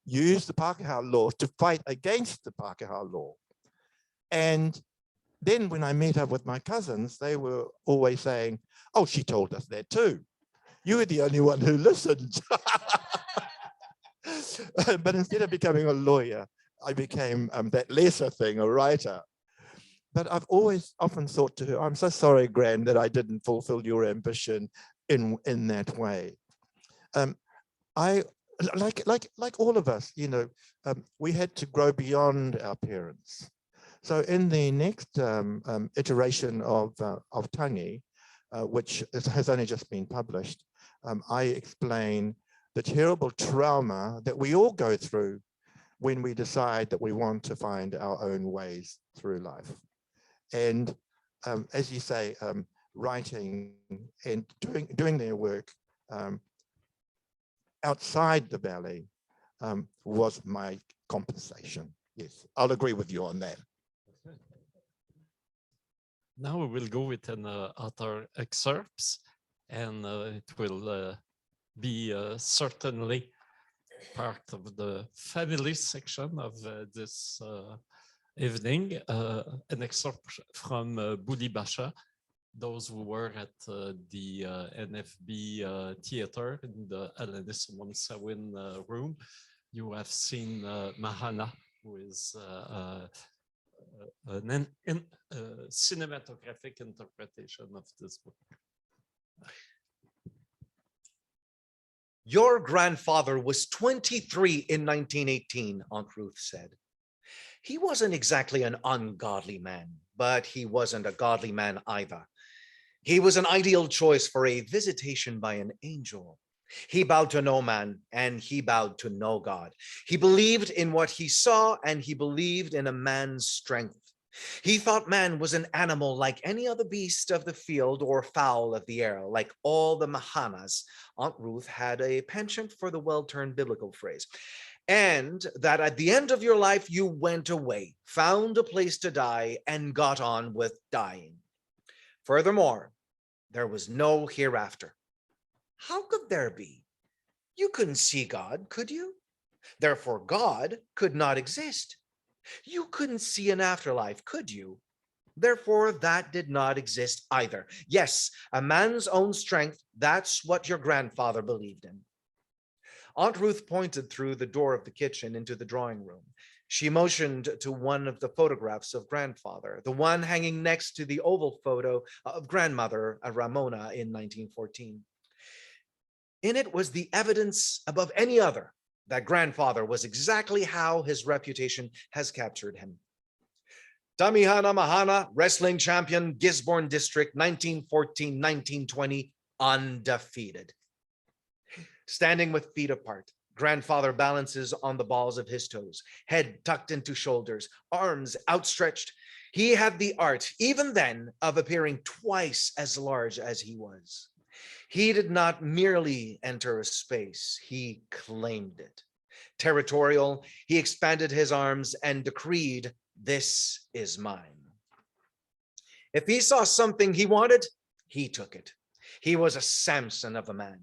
use the Pākehā law to fight against the Pākehā law. And then when I met up with my cousins, they were always saying, oh, she told us that too. You were the only one who listened. But instead of becoming a lawyer, I became that lesser thing, a writer. But I've always often thought to her, I'm so sorry, Gran, that I didn't fulfill your ambition in that way. I like all of us, we had to grow beyond our parents. So in the next iteration of Tangi, which has only just been published, I explain the terrible trauma that we all go through when we decide that we want to find our own ways through life. And as you say, writing and doing their work outside the ballet was my compensation. Yes, I'll agree with you on that. Now we will go with an other excerpts, and it will be certainly part of the family section of this evening. An excerpt from Buli Basha. Those who were at the NFB theater in the Alanis Wamsawin room, you have seen Mahana, who is an cinematographic interpretation of this book. Your grandfather was 23 in 1918, Aunt Ruth said. He wasn't exactly an ungodly man, but he wasn't a godly man either. He was an ideal choice for a visitation by an angel. He bowed to no man, and he bowed to no God. He believed in what he saw, and he believed in a man's strength. He thought man was an animal like any other beast of the field or fowl of the air, like all the Mahanas. Aunt Ruth had a penchant for the well-turned biblical phrase. And that at the end of your life, you went away, found a place to die, and got on with dying. Furthermore, there was no hereafter. How could there be? You couldn't see God, could you? Therefore, God could not exist. You couldn't see an afterlife, could you? Therefore, that did not exist either. Yes, a man's own strength, that's what your grandfather believed in. Aunt Ruth pointed through the door of the kitchen into the drawing room. She motioned to one of the photographs of grandfather, the one hanging next to the oval photo of grandmother, Ramona, in 1914. In it was the evidence above any other that grandfather was exactly how his reputation has captured him. Tamihana Mahana, wrestling champion, Gisborne District, 1914-1920, undefeated. Standing with feet apart, grandfather balances on the balls of his toes, head tucked into shoulders, arms outstretched. He had the art, even then, of appearing twice as large as he was. He did not merely enter a space, he claimed it. Territorial, he expanded his arms and decreed, "This is mine." If he saw something he wanted, he took it. He was a Samson of a man.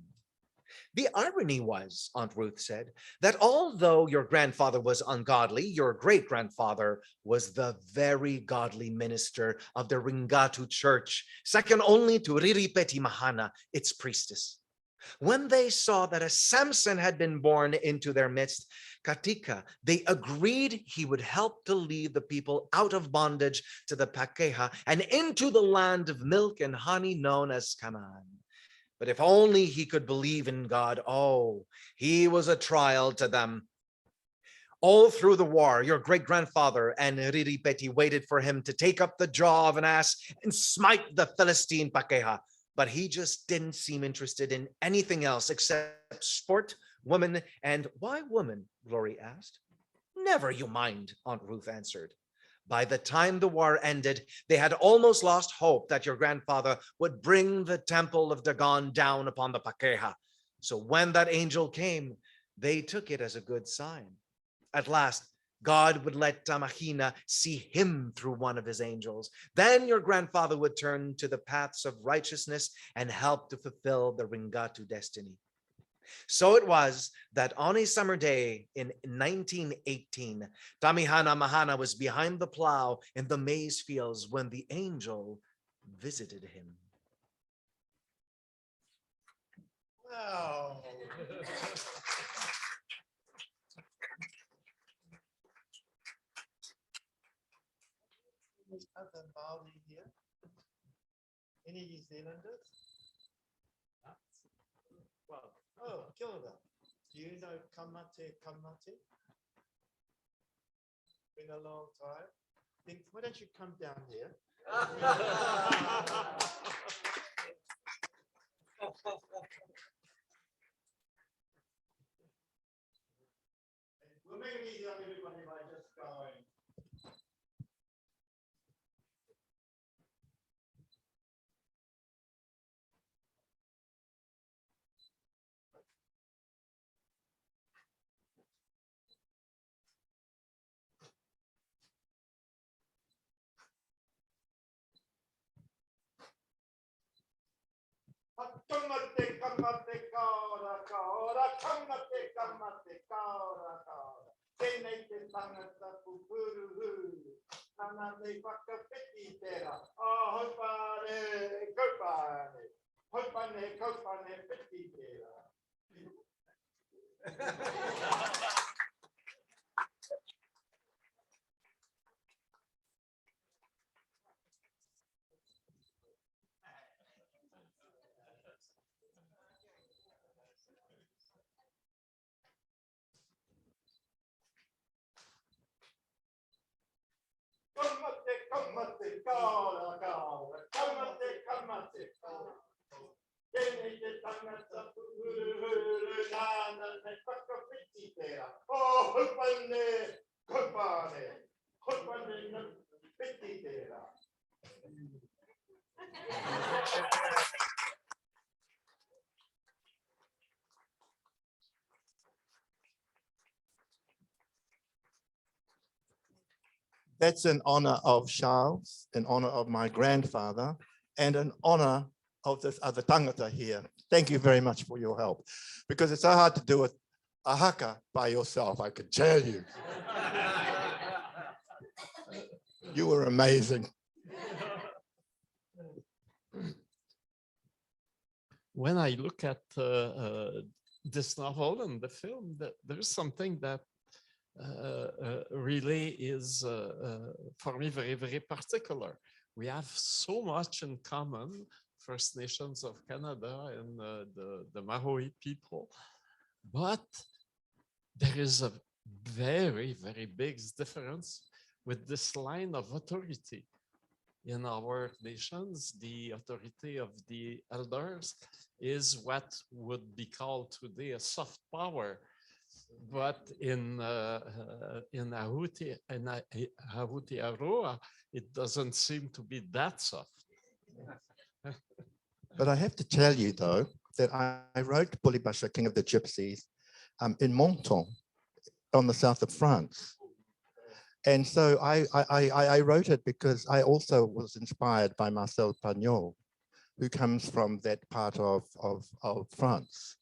The irony was, Aunt Ruth said, that although your grandfather was ungodly, your great-grandfather was the very godly minister of the Ringatu Church, second only to Riripeti Mahana, its priestess. When they saw that a Samson had been born into their midst, Katika, they agreed he would help to lead the people out of bondage to the Pakeha and into the land of milk and honey known as Canaan. But if only he could believe in God, oh, he was a trial to them. All through the war, your great-grandfather and Riripeti waited for him to take up the jaw of an ass and smite the Philistine Pakeha. But he just didn't seem interested in anything else except sport, women, and why women? Glory asked. Never you mind, Aunt Ruth answered. By the time the war ended, they had almost lost hope that your grandfather would bring the temple of Dagon down upon the Pakeha. So when that angel came, they took it as a good sign. At last, God would let Tamahina see him through one of his angels. Then your grandfather would turn to the paths of righteousness and help to fulfill the Ringatu destiny. So it was that on a summer day in 1918, Tamihana Mahana was behind the plow in the maize fields when the angel visited him. Wow. Any other Maori here? Any New Zealanders? Well, oh, kia ora. Do you know Kamate? Been a long time. think, why don't you come down here? We'll make it easy on everybody by just going. Kamate, kamate, kara, kara, kamate, kamate, kara, kara. Tenete tangata pupuru huru. Nanane whakawhiti tera. Hopane, kopane. Hopane, kopane, whiti tera. Kamate, kamate, kara, kara. Kamate, kamate, kara. Tenete tangata pupuru huru. Nanane whakawhiti tera. Hopane, kopane. Hopane, whiti tera. That's in honor of Charles, in honor of my grandfather, and in honor of this other tangata here. Thank you very much for your help, because it's so hard to do a haka by yourself, I could tell you. You were amazing. When I look at this novel and the film, there's something that really is, for me, very, very particular. We have so much in common, First Nations of Canada and the Maori people, but there is a very, very big difference with this line of authority. In our nations, the authority of the elders is what would be called today a soft power. But in Aotearoa, it doesn't seem to be that soft. But I have to tell you, though, that I wrote Bulibasha, King of the Gypsies, in Menton, on the south of France. And so I wrote it because I also was inspired by Marcel Pagnol, who comes from that part of France.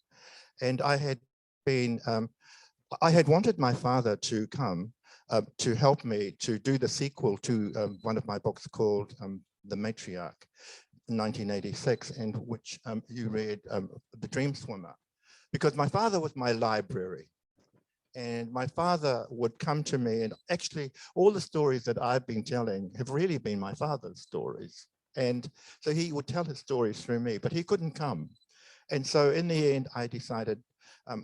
And I had been, I had wanted my father to come to help me to do the sequel to one of my books called The Matriarch, 1986, in which you read The Dream Swimmer, because my father was my library. And my father would come to me, and actually all the stories that I've been telling have really been my father's stories. And so he would tell his stories through me, but he couldn't come. And so in the end, I decided,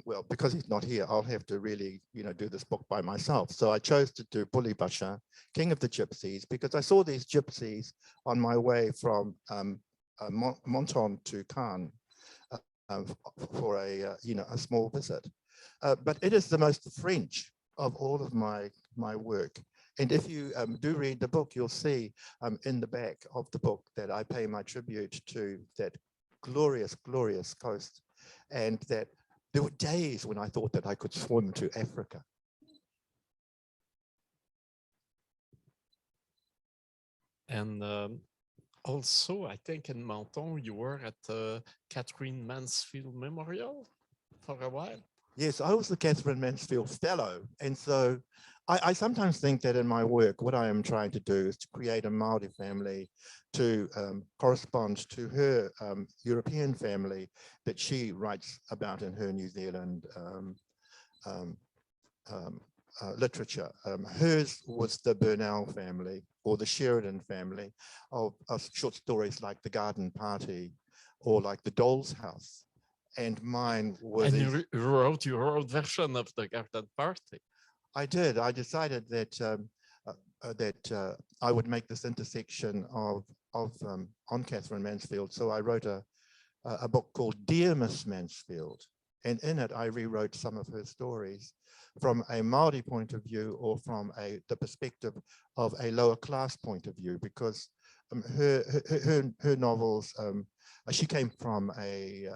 well, because he's not here, I'll have to really, do this book by myself. So I chose to do Bulibasha, King of the Gypsies, because I saw these gypsies on my way from Menton to Caen for a small visit. But it is the most French of all of my work. And if you do read the book, you'll see in the back of the book that I pay my tribute to that glorious, glorious coast, and that there were days when I thought that I could swim to Africa. And also, I think in Menton, you were at the Catherine Mansfield Memorial for a while. Yes, I was the Catherine Mansfield Fellow. And so I sometimes think that in my work, what I am trying to do is to create a Māori family to correspond to her European family that she writes about in her New Zealand literature. Hers was the Burnell family or the Sheridan family of short stories like The Garden Party or like The Doll's House. And mine was. And you wrote your own version of The Garden Party. I did. I decided that I would make this intersection on Catherine Mansfield. So I wrote a book called Dear Miss Mansfield, and in it I rewrote some of her stories from a Māori point of view, or from the perspective of a lower class point of view, because her novels, she came from a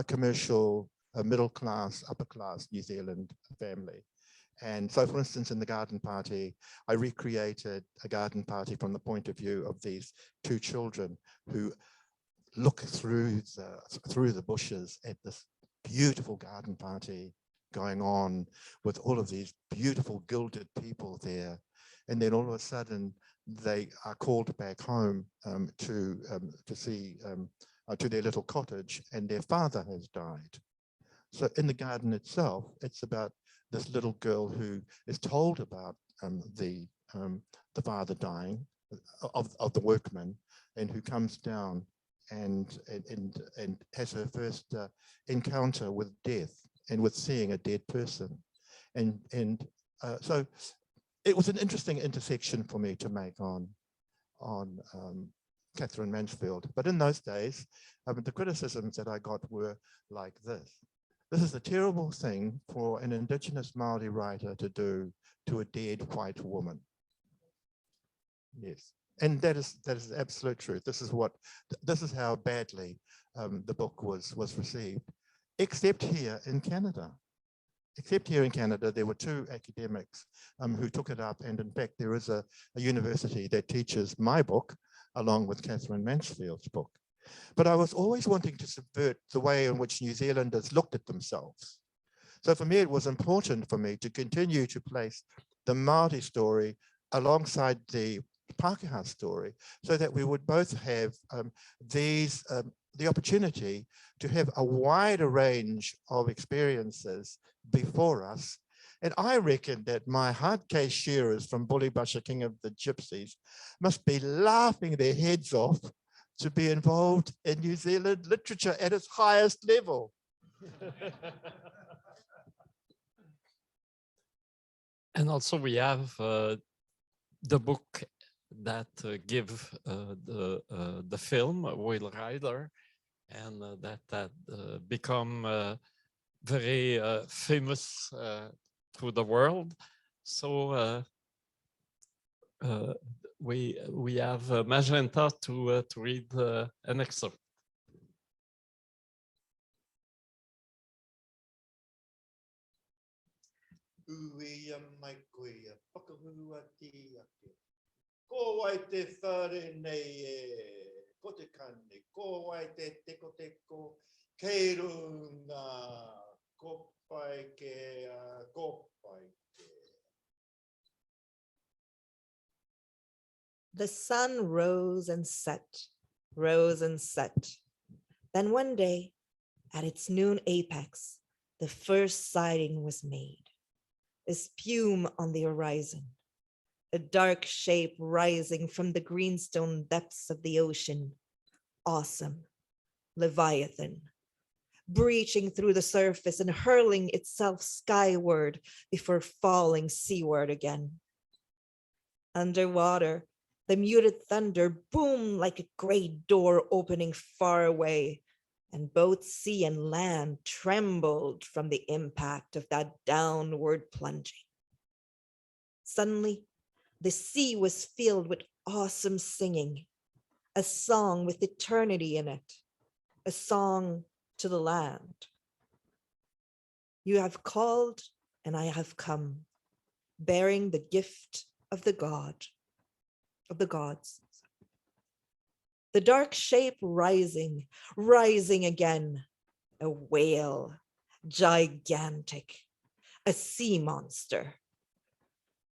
commercial, middle class, upper class New Zealand family. And so, for instance, in The Garden Party, I recreated a garden party from the point of view of these two children who look through the bushes at this beautiful garden party going on with all of these beautiful gilded people there. And then all of a sudden, they are called back home to see to their little cottage, and their father has died. So in the garden itself, it's about this little girl who is told about the father dying of the workman, and who comes down and has her first encounter with death and with seeing a dead person. And so it was an interesting intersection for me to make on Catherine Mansfield. But in those days, the criticisms that I got were like this. This is a terrible thing for an Indigenous Māori writer to do to a dead white woman. Yes, and that is absolute truth. This is how badly the book was received, except here in Canada. Except here in Canada, there were two academics who took it up, and in fact, there is a university that teaches my book along with Catherine Mansfield's book. But I was always wanting to subvert the way in which New Zealanders looked at themselves. So for me, it was important for me to continue to place the Māori story alongside the Pākehā story, so that we would both have the opportunity to have a wider range of experiences before us. And I reckon that my hard case shearers from Bullybusher, King of the Gypsies, must be laughing their heads off to be involved in New Zealand literature at its highest level. And also we have the book that give the film Whale Rider, and that become very famous to the world. So we have Magenta to read an excerpt. Ko wai te whare nei e, ko te kane, ko wai te teko teko, kei runga, ko pai ke, ko pai ke. The sun rose and set, rose and set. Then one day, at its noon apex, the first sighting was made. A spume on the horizon, a dark shape rising from the greenstone depths of the ocean. Awesome, Leviathan, breaching through the surface and hurling itself skyward before falling seaward again. Underwater, the muted thunder boomed like a great door opening far away, and both sea and land trembled from the impact of that downward plunging. Suddenly, the sea was filled with awesome singing, a song with eternity in it, a song to the land. You have called, and I have come, bearing the gift of the gods. The dark shape rising, rising again, a whale, gigantic, a sea monster.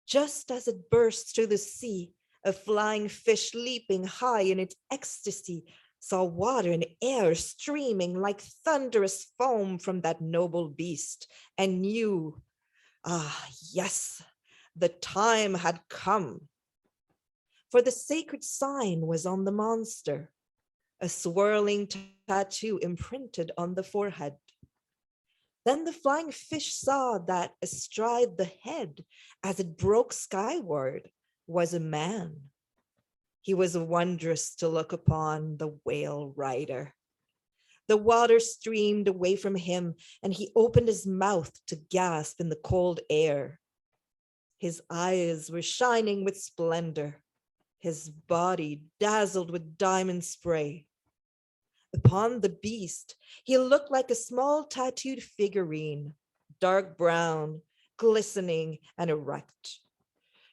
Just as it burst through the sea, a flying fish leaping high in its ecstasy saw water and air streaming like thunderous foam from that noble beast, and knew, yes, the time had come. For the sacred sign was on the monster, a swirling tattoo imprinted on the forehead. Then the flying fish saw that astride the head, as it broke skyward, was a man. He was wondrous to look upon, the whale rider. The water streamed away from him, and he opened his mouth to gasp in the cold air. His eyes were shining with splendor, his body dazzled with diamond spray. Upon the beast, he looked like a small tattooed figurine, dark brown, glistening and erect.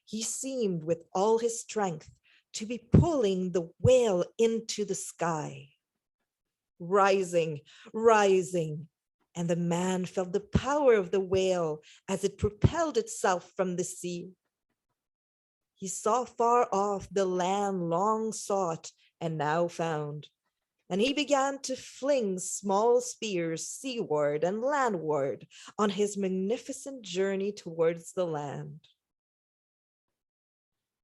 He seemed with all his strength to be pulling the whale into the sky. Rising, rising, and the man felt the power of the whale as it propelled itself from the sea. He saw far off the land long sought and now found, and he began to fling small spears seaward and landward on his magnificent journey towards the land.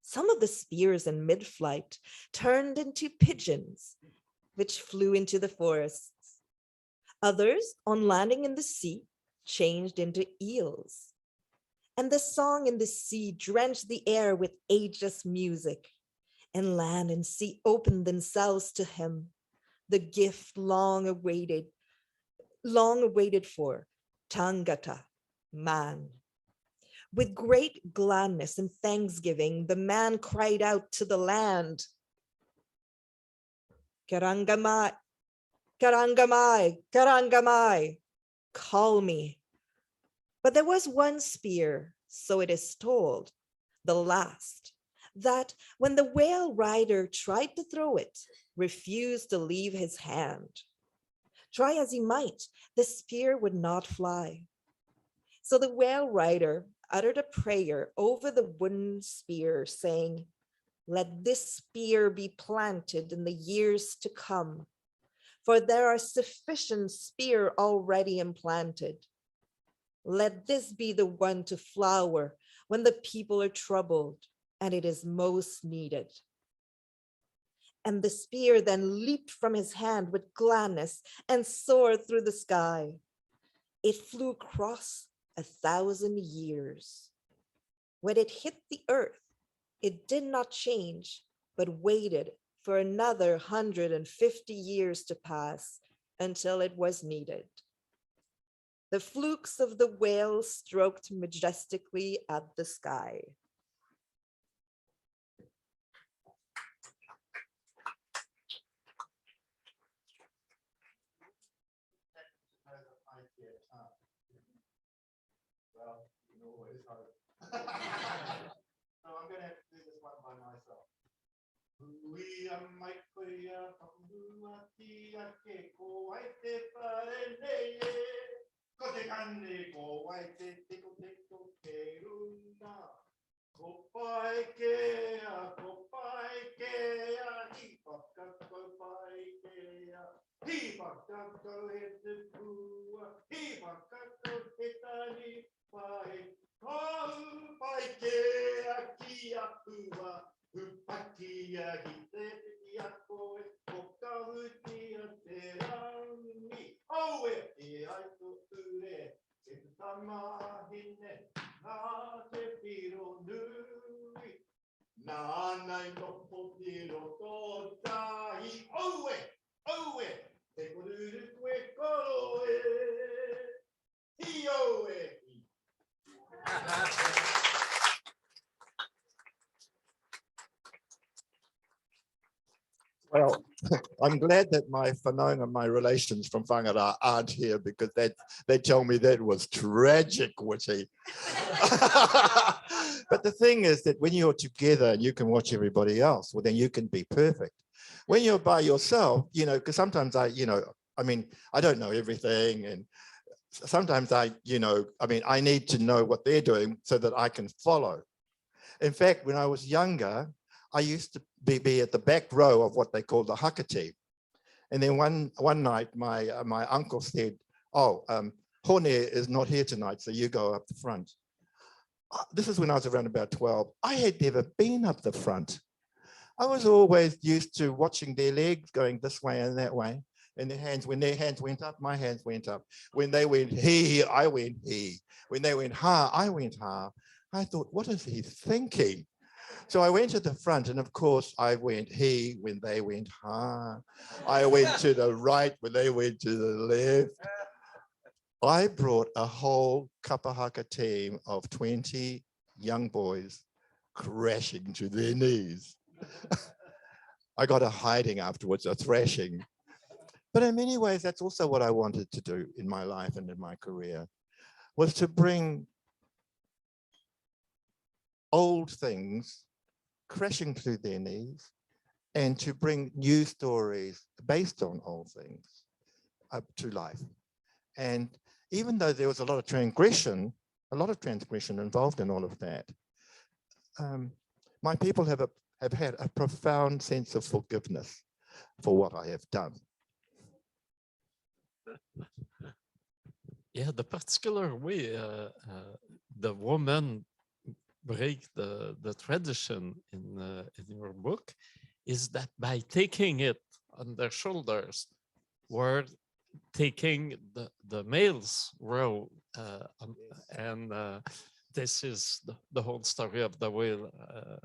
Some of the spears in mid-flight turned into pigeons, which flew into the forests. Others, on landing in the sea, changed into eels. And the song in the sea drenched the air with ageless music, and land and sea opened themselves to him, the gift long awaited for, Tangata, man. With great gladness and thanksgiving, the man cried out to the land, Karangamai, Karangamai, Karangamai, call me. But there was one spear, so it is told, the last, that when the whale rider tried to throw it, refused to leave his hand. Try as he might, the spear would not fly. So the whale rider uttered a prayer over the wooden spear, saying, let this spear be planted in the years to come, for there are sufficient spear already implanted. Let this be the one to flower when the people are troubled and it is most needed. And the spear then leaped from his hand with gladness and soared through the sky. It flew across 1,000 years. When it hit the earth, it did not change, but waited for another 150 years to pass until it was needed. The flukes of the whale stroked majestically at the sky. Well, you can always hope. So I'm going to have to do this one by myself. Witi Ihimaera, Witi Ko te kane ko wai te teko ke runa. Ko pai ke a, hi whakako pai ke a. Hi whakako he te pua, hi whakako he tani pai. Kau pai ke a ki a pua, hupaki a ki te piti a koe, ko kahuti a te rangi. Oe e ai to ure, e te tamahine, nā te piro nui. Nā nei topo piro tō tahi, oe, te koruru koe koroe, hi oe. Well, I'm glad that my whanaunga, my relations from Whangara aren't here because they tell me that was tragic, Witi. But the thing is that when you're together and you can watch everybody else, well, then you can be perfect. When you're by yourself, you know, because sometimes I don't know everything. And sometimes I need to know what they're doing so that I can follow. In fact, when I was younger, I used to be at the back row of what they call the hakati. And then one night, my uncle said, Hone is not here tonight, so you go up the front. This is when I was around about 12. I had never been up the front. I was always used to watching their legs going this way and that way. And their hands, when their hands went up, my hands went up. When they went he, I went he. When they went ha, I went ha. I thought, what is he thinking? So I went to the front, and of course I went he when they went ha. I went to the right when they went to the left. I brought a whole kapahaka team of 20 young boys crashing to their knees. I got a hiding afterwards, a thrashing. But in many ways, that's also what I wanted to do in my life and in my career, was to bring old things crashing to their knees and to bring new stories based on old things up to life. And even though there was a lot of transgression involved in all of that, my people have had a profound sense of forgiveness for what I have done. Yeah, the particular way the women break the tradition in your book is that by taking it on their shoulders, we're taking the male's role, and this is the whole story of the whale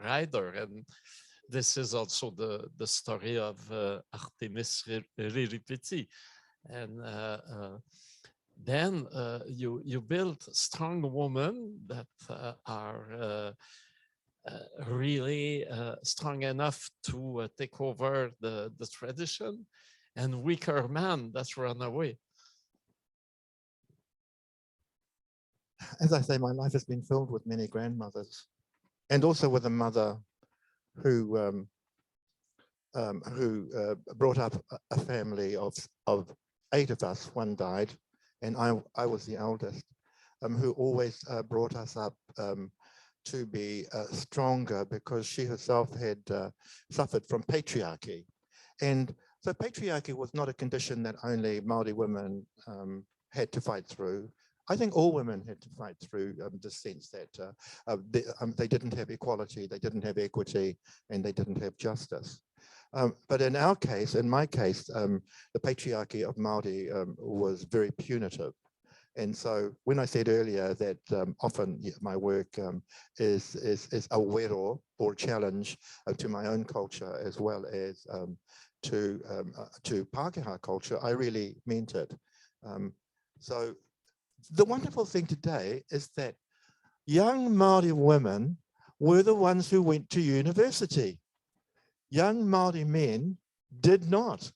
rider, and this is also the story of Artemis Riripiti, and then you build strong women that are really strong enough to take over the tradition, and weaker men that run away. As I say, my life has been filled with many grandmothers, and also with a mother who brought up a family of 8 of us. One died, and I was the eldest, who always brought us up to be stronger, because she herself had suffered from patriarchy. And so patriarchy was not a condition that only Māori women had to fight through. I think all women had to fight through the sense that they didn't have equality, they didn't have equity, and they didn't have justice. But in our case, in my case, the patriarchy of Māori was very punitive. And so when I said earlier that often my work is a wero, or challenge to my own culture, as well as to Pākehā culture, I really meant it. So the wonderful thing today is that young Māori women were the ones who went to university. Young Māori men did not.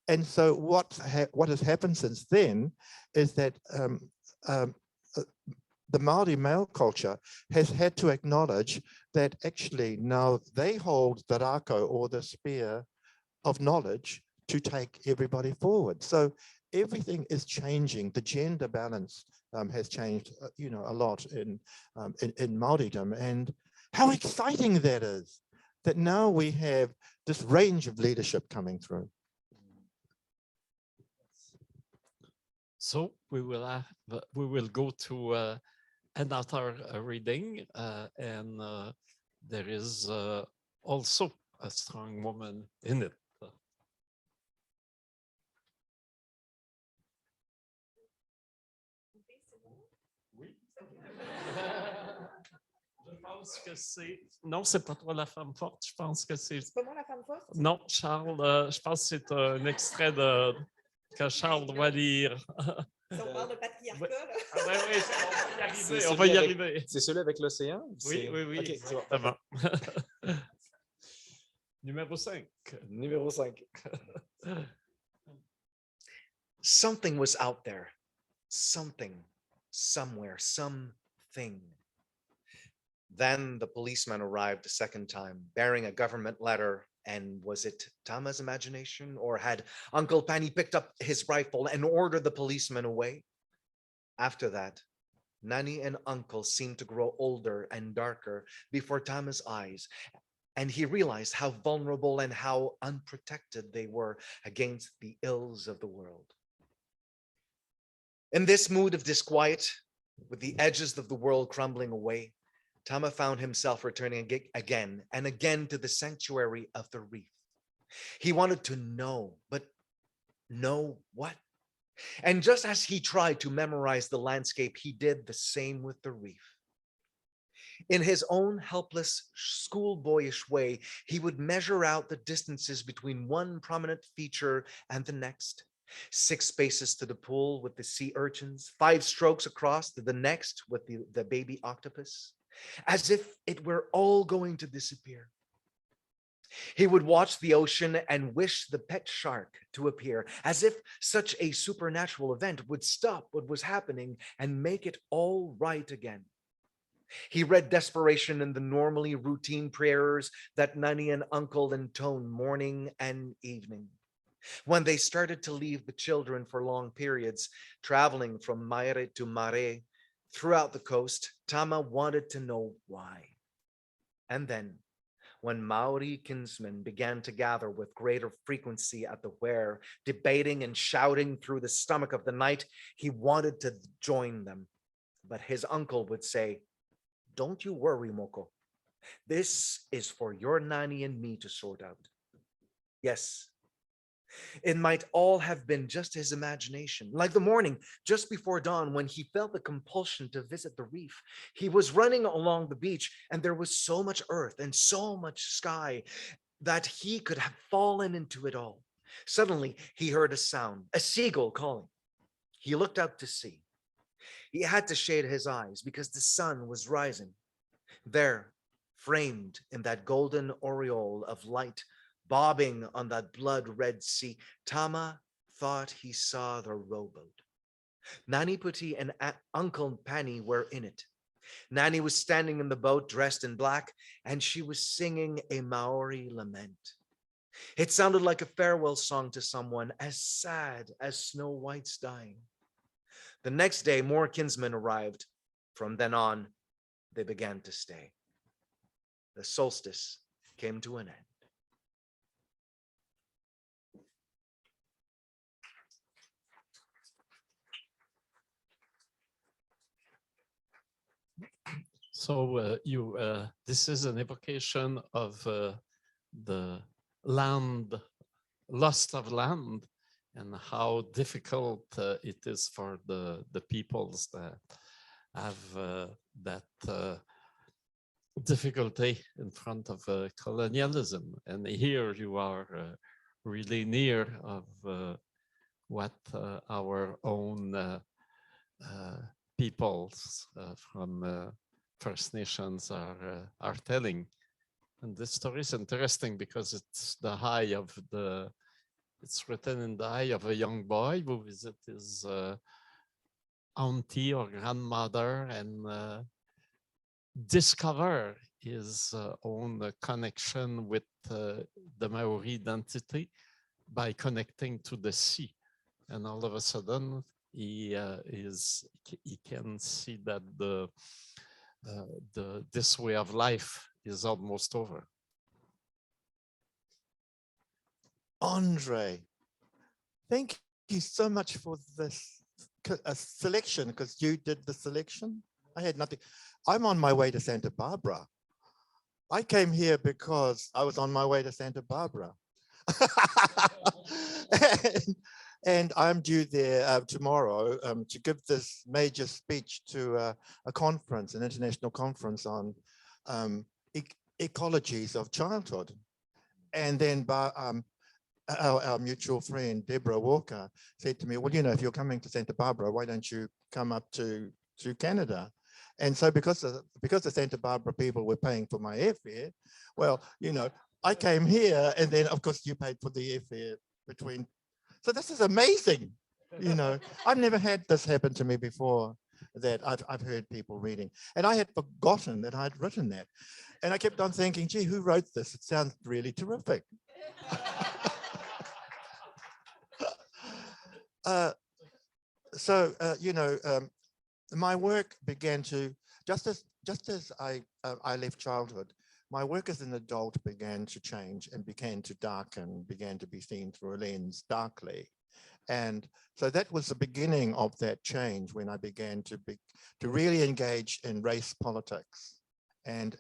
And so what has happened since then is that the Māori male culture has had to acknowledge that actually now they hold the rako, or the spear of knowledge, to take everybody forward. So everything is changing. The gender balance has changed, a lot in Māoridom, and how exciting that is, that now we have this range of leadership coming through. So we will go to another reading, and there is also a strong woman in it. Je pense que c'est... Non, c'est pas toi la femme forte. Je pense que c'est... C'est pas moi la femme forte? Non, Charles, je pense que c'est un extrait que Charles doit lire. Si on parle de patriarcat, là. Ah oui, on va y arriver. C'est celui avec l'océan? Oui, Okay, exactement. Numéro 5. Numéro 5. Something was out there. Something, somewhere, something. Then the policeman arrived a second time, bearing a government letter. And was it Tama's imagination, or had Uncle Pani picked up his rifle and ordered the policeman away? After that, Nani and Uncle seemed to grow older and darker before Tama's eyes, and he realized how vulnerable and how unprotected they were against the ills of the world. In this mood of disquiet, with the edges of the world crumbling away, Tama found himself returning again and again to the sanctuary of the reef. He wanted to know, but know what? And just as he tried to memorize the landscape, he did the same with the reef. In his own helpless, schoolboyish way, he would measure out the distances between one prominent feature and the next. 6 spaces to the pool with the sea urchins, 5 strokes across to the next with the baby octopus, as if it were all going to disappear. He would watch the ocean and wish the pet shark to appear, as if such a supernatural event would stop what was happening and make it all right again. He read desperation in the normally routine prayers that Nanny and Uncle intone morning and evening. When they started to leave the children for long periods, traveling from Maire to Mare throughout the coast, Tama wanted to know why. And then, when Maori kinsmen began to gather with greater frequency at the where, debating and shouting through the stomach of the night, he wanted to join them. But his uncle would say, "Don't you worry, Moko. This is for your nanny and me to sort out." Yes, it might all have been just his imagination, like the morning just before dawn when he felt the compulsion to visit the reef. He was running along the beach and there was so much earth and so much sky that he could have fallen into it all. Suddenly, he heard a sound, a seagull calling. He looked out to sea. He had to shade his eyes because the sun was rising. There, framed in that golden aureole of light, bobbing on that blood-red sea, Tama thought he saw the rowboat. Nani Puti and Uncle Pani were in it. Nani was standing in the boat dressed in black, and she was singing a Maori lament. It sounded like a farewell song to someone as sad as Snow White's dying. The next day, more kinsmen arrived. From then on, they began to stay. The solstice came to an end. So this is an evocation of the land, loss of land, and how difficult it is for the peoples that have that difficulty in front of colonialism. And here you are really near of what our own peoples from First Nations are telling. And this story is interesting because it's the eye of it's written in the eye of a young boy who visits his auntie or grandmother and discover his own connection with the Maori identity by connecting to the sea. And all of a sudden, he can see that this way of life is almost over. Andre, thank you so much for this selection, because you did the selection. I had nothing. I'm on my way to Santa Barbara. I came here because I was on my way to Santa Barbara. And I'm due there tomorrow to give this major speech to a conference, an international conference on ecologies of childhood. And then our mutual friend, Deborah Walker, said to me, well, you know, if you're coming to Santa Barbara, why don't you come up to Canada? And so because the Santa Barbara people were paying for my airfare, well, you know, I came here, and then of course you paid for the airfare between. So this is amazing. You know, I've never had this happen to me before, that I've heard people reading. And I had forgotten that I'd written that. And I kept on thinking, gee, who wrote this? It sounds really terrific. You know, my work began to, just as I left childhood, my work as an adult began to change and began to darken, began to be seen through a lens darkly. And so that was the beginning of that change, when I began to really engage in race politics. And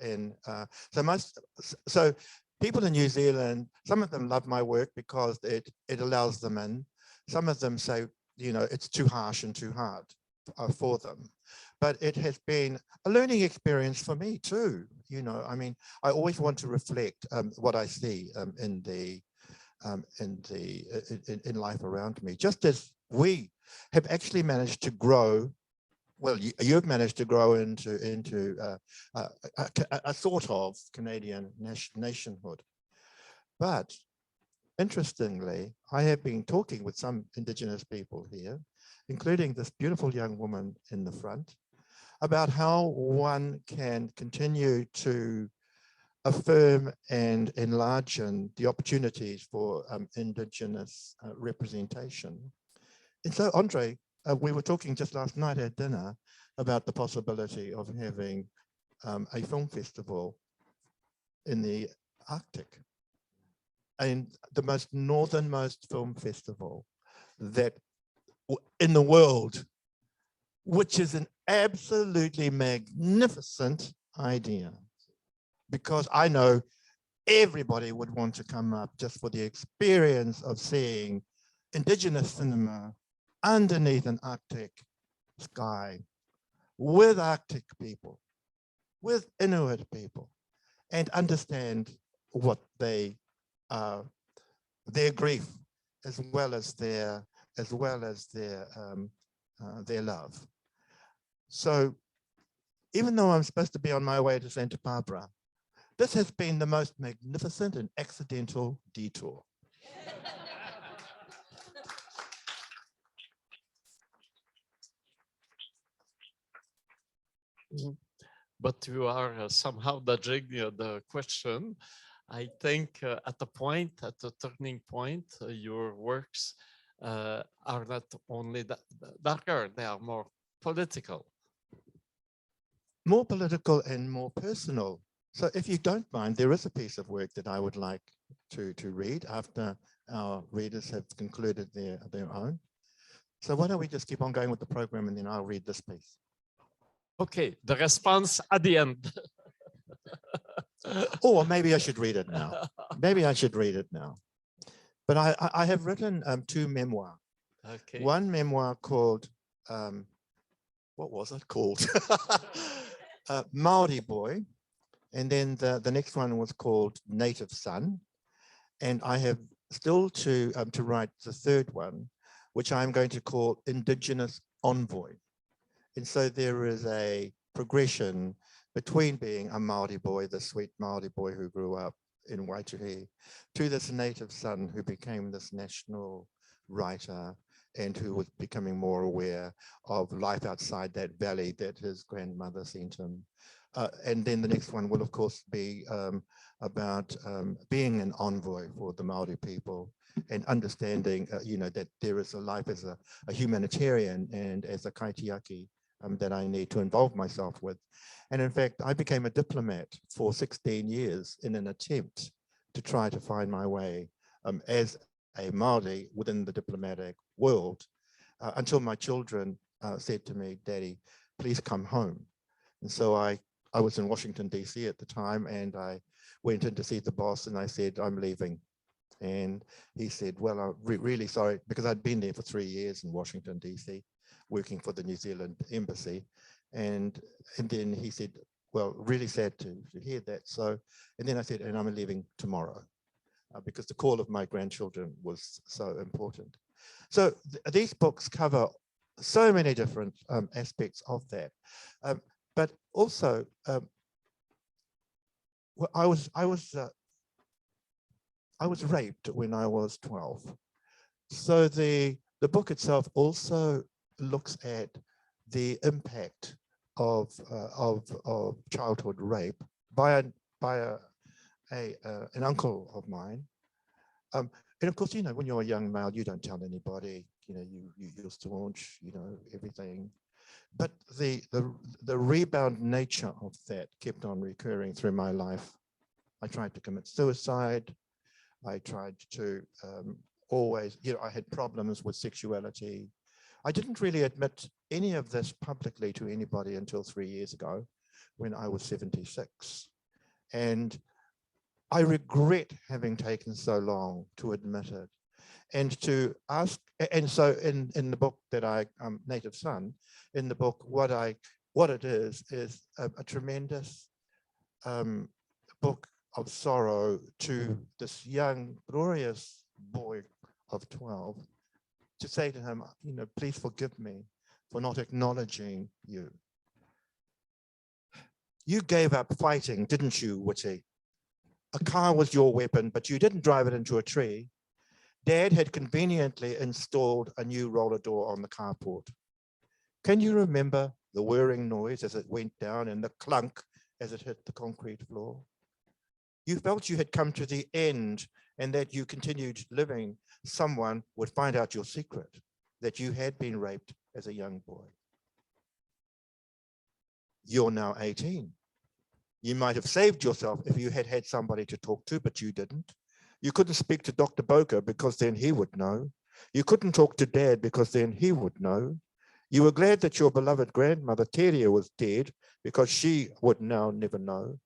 so people in New Zealand, some of them love my work because it allows them in. Some of them say, you know, it's too harsh and too hard for them. But it has been a learning experience for me too. You know, I mean, I always want to reflect what I see in life around me, just as we have actually managed to grow. Well, you've managed to grow into a sort of Canadian nationhood. But interestingly, I have been talking with some Indigenous people here, including this beautiful young woman in the front, about how one can continue to affirm and enlarge the opportunities for Indigenous representation. And so, Andre, we were talking just last night at dinner about the possibility of having a film festival in the Arctic, and the most northernmost film festival that in the world, which is an absolutely magnificent idea, because I know everybody would want to come up just for the experience of seeing Indigenous cinema underneath an Arctic sky, with Arctic people, with Inuit people, and understand what their grief as well as their love. So even though I'm supposed to be on my way to Santa Barbara, this has been the most magnificent and accidental detour. But you are somehow dodging the question. I think at a turning point, your works are not only darker, they are more political. More political and more personal. So if you don't mind, there is a piece of work that I would like to read after our readers have concluded their own. So why don't we just keep on going with the program, and then I'll read this piece. Okay, the response at the end. Or maybe I should read it now. Maybe I should read it now. But I have written two memoirs. Okay. One memoir called, what was it called? Maori Boy. And then the next one was called Native Son. And I have still to write the third one, which I'm going to call Indigenous Envoy. And so there is a progression between being a Maori boy, the sweet Maori boy who grew up in Waitangi, to this native son who became this national writer and who was becoming more aware of life outside that valley that his grandmother sent him. And then the next one will, of course, be about being an envoy for the Maori people and understanding, that there is a life as a humanitarian and as a kaitiaki that I need to involve myself with. And in fact, I became a diplomat for 16 years in an attempt to try to find my way as a Maori within the diplomatic world until my children said to me, "Daddy, please come home." And so I was in Washington, DC at the time, and I went in to see the boss and I said, "I'm leaving." And he said, "Well, I'm really sorry," because I'd been there for 3 years in Washington, DC, working for the New Zealand embassy. And then he said, "Well, really sad to hear that." So, and then I said, "And I'm leaving tomorrow," because the call of my grandchildren was so important. So these books cover so many different aspects of that. But also, I was raped when I was 12. So the book itself also looks at the impact of childhood rape by an uncle of mine. And of course, when you're a young male, you don't tell anybody. You staunch, everything. But the rebound nature of that kept on recurring through my life. I tried to commit suicide. I tried to always, I had problems with sexuality. I didn't really admit any of this publicly to anybody until 3 years ago when I was 76. And I regret having taken so long to admit it. and to ask, and so in the book that Native Son, in the book, what it is a tremendous book of sorrow to this young, glorious boy of 12, to say to him, please forgive me for not acknowledging you. You gave up fighting, didn't you, Witi? A car was your weapon, but you didn't drive it into a tree. Dad had conveniently installed a new roller door on the carport. Can you remember the whirring noise as it went down and the clunk as it hit the concrete floor? You felt you had come to the end and that you continued living. Someone would find out your secret, that you had been raped as a young boy. You're now 18. You might have saved yourself if you had had somebody to talk to, but you didn't. You couldn't speak to Dr. Boker because then he would know. You couldn't talk to Dad because then he would know. You were glad that your beloved grandmother, Teria, was dead because she would now never know.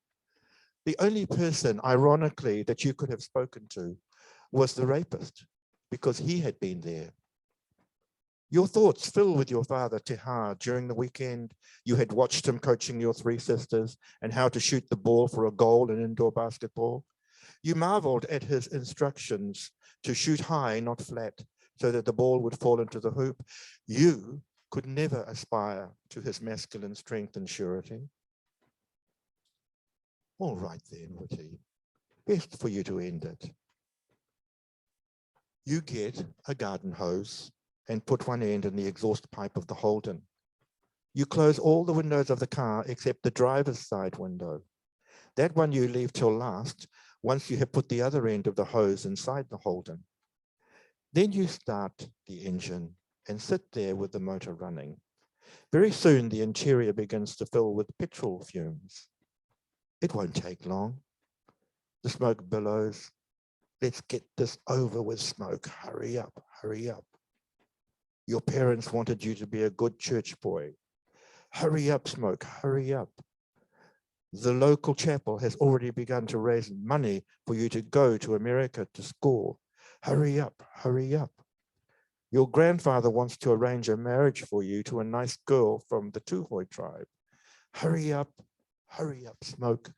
The only person, ironically, that you could have spoken to was the rapist because he had been there. Your thoughts fill with your father, Tehar. During the weekend, you had watched him coaching your 3 sisters and how to shoot the ball for a goal in indoor basketball. You marveled at his instructions to shoot high, not flat, so that the ball would fall into the hoop. You could never aspire to his masculine strength and surety. All right then, Witi, best for you to end it. You get a garden hose and put one end in the exhaust pipe of the Holden. You close all the windows of the car except the driver's side window. That one you leave till last, once you have put the other end of the hose inside the Holden. Then you start the engine and sit there with the motor running. Very soon the interior begins to fill with petrol fumes. It won't take long. The smoke billows. Let's get this over with, smoke. Hurry up, hurry up. Your parents wanted you to be a good church boy. Hurry up, smoke, hurry up. The local chapel has already begun to raise money for you to go to America to school. Hurry up, hurry up. Your grandfather wants to arrange a marriage for you to a nice girl from the Tuhoi tribe. Hurry up, smoke.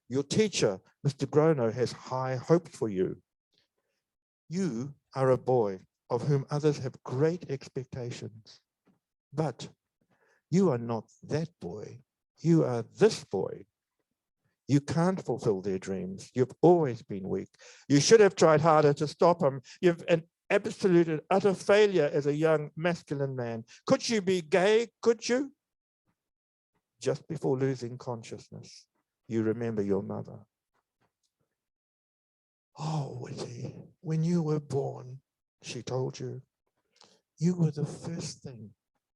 Your teacher, Mr. Grono, has high hopes for you. You are a boy of whom others have great expectations, but you are not that boy. You are this boy. You can't fulfill their dreams. You've always been weak. You should have tried harder to stop them. You've an absolute and utter failure as a young masculine man. Could you be gay? Could you? Just before losing consciousness, you remember your mother. Oh, Witi, when you were born, she told you, you were the first thing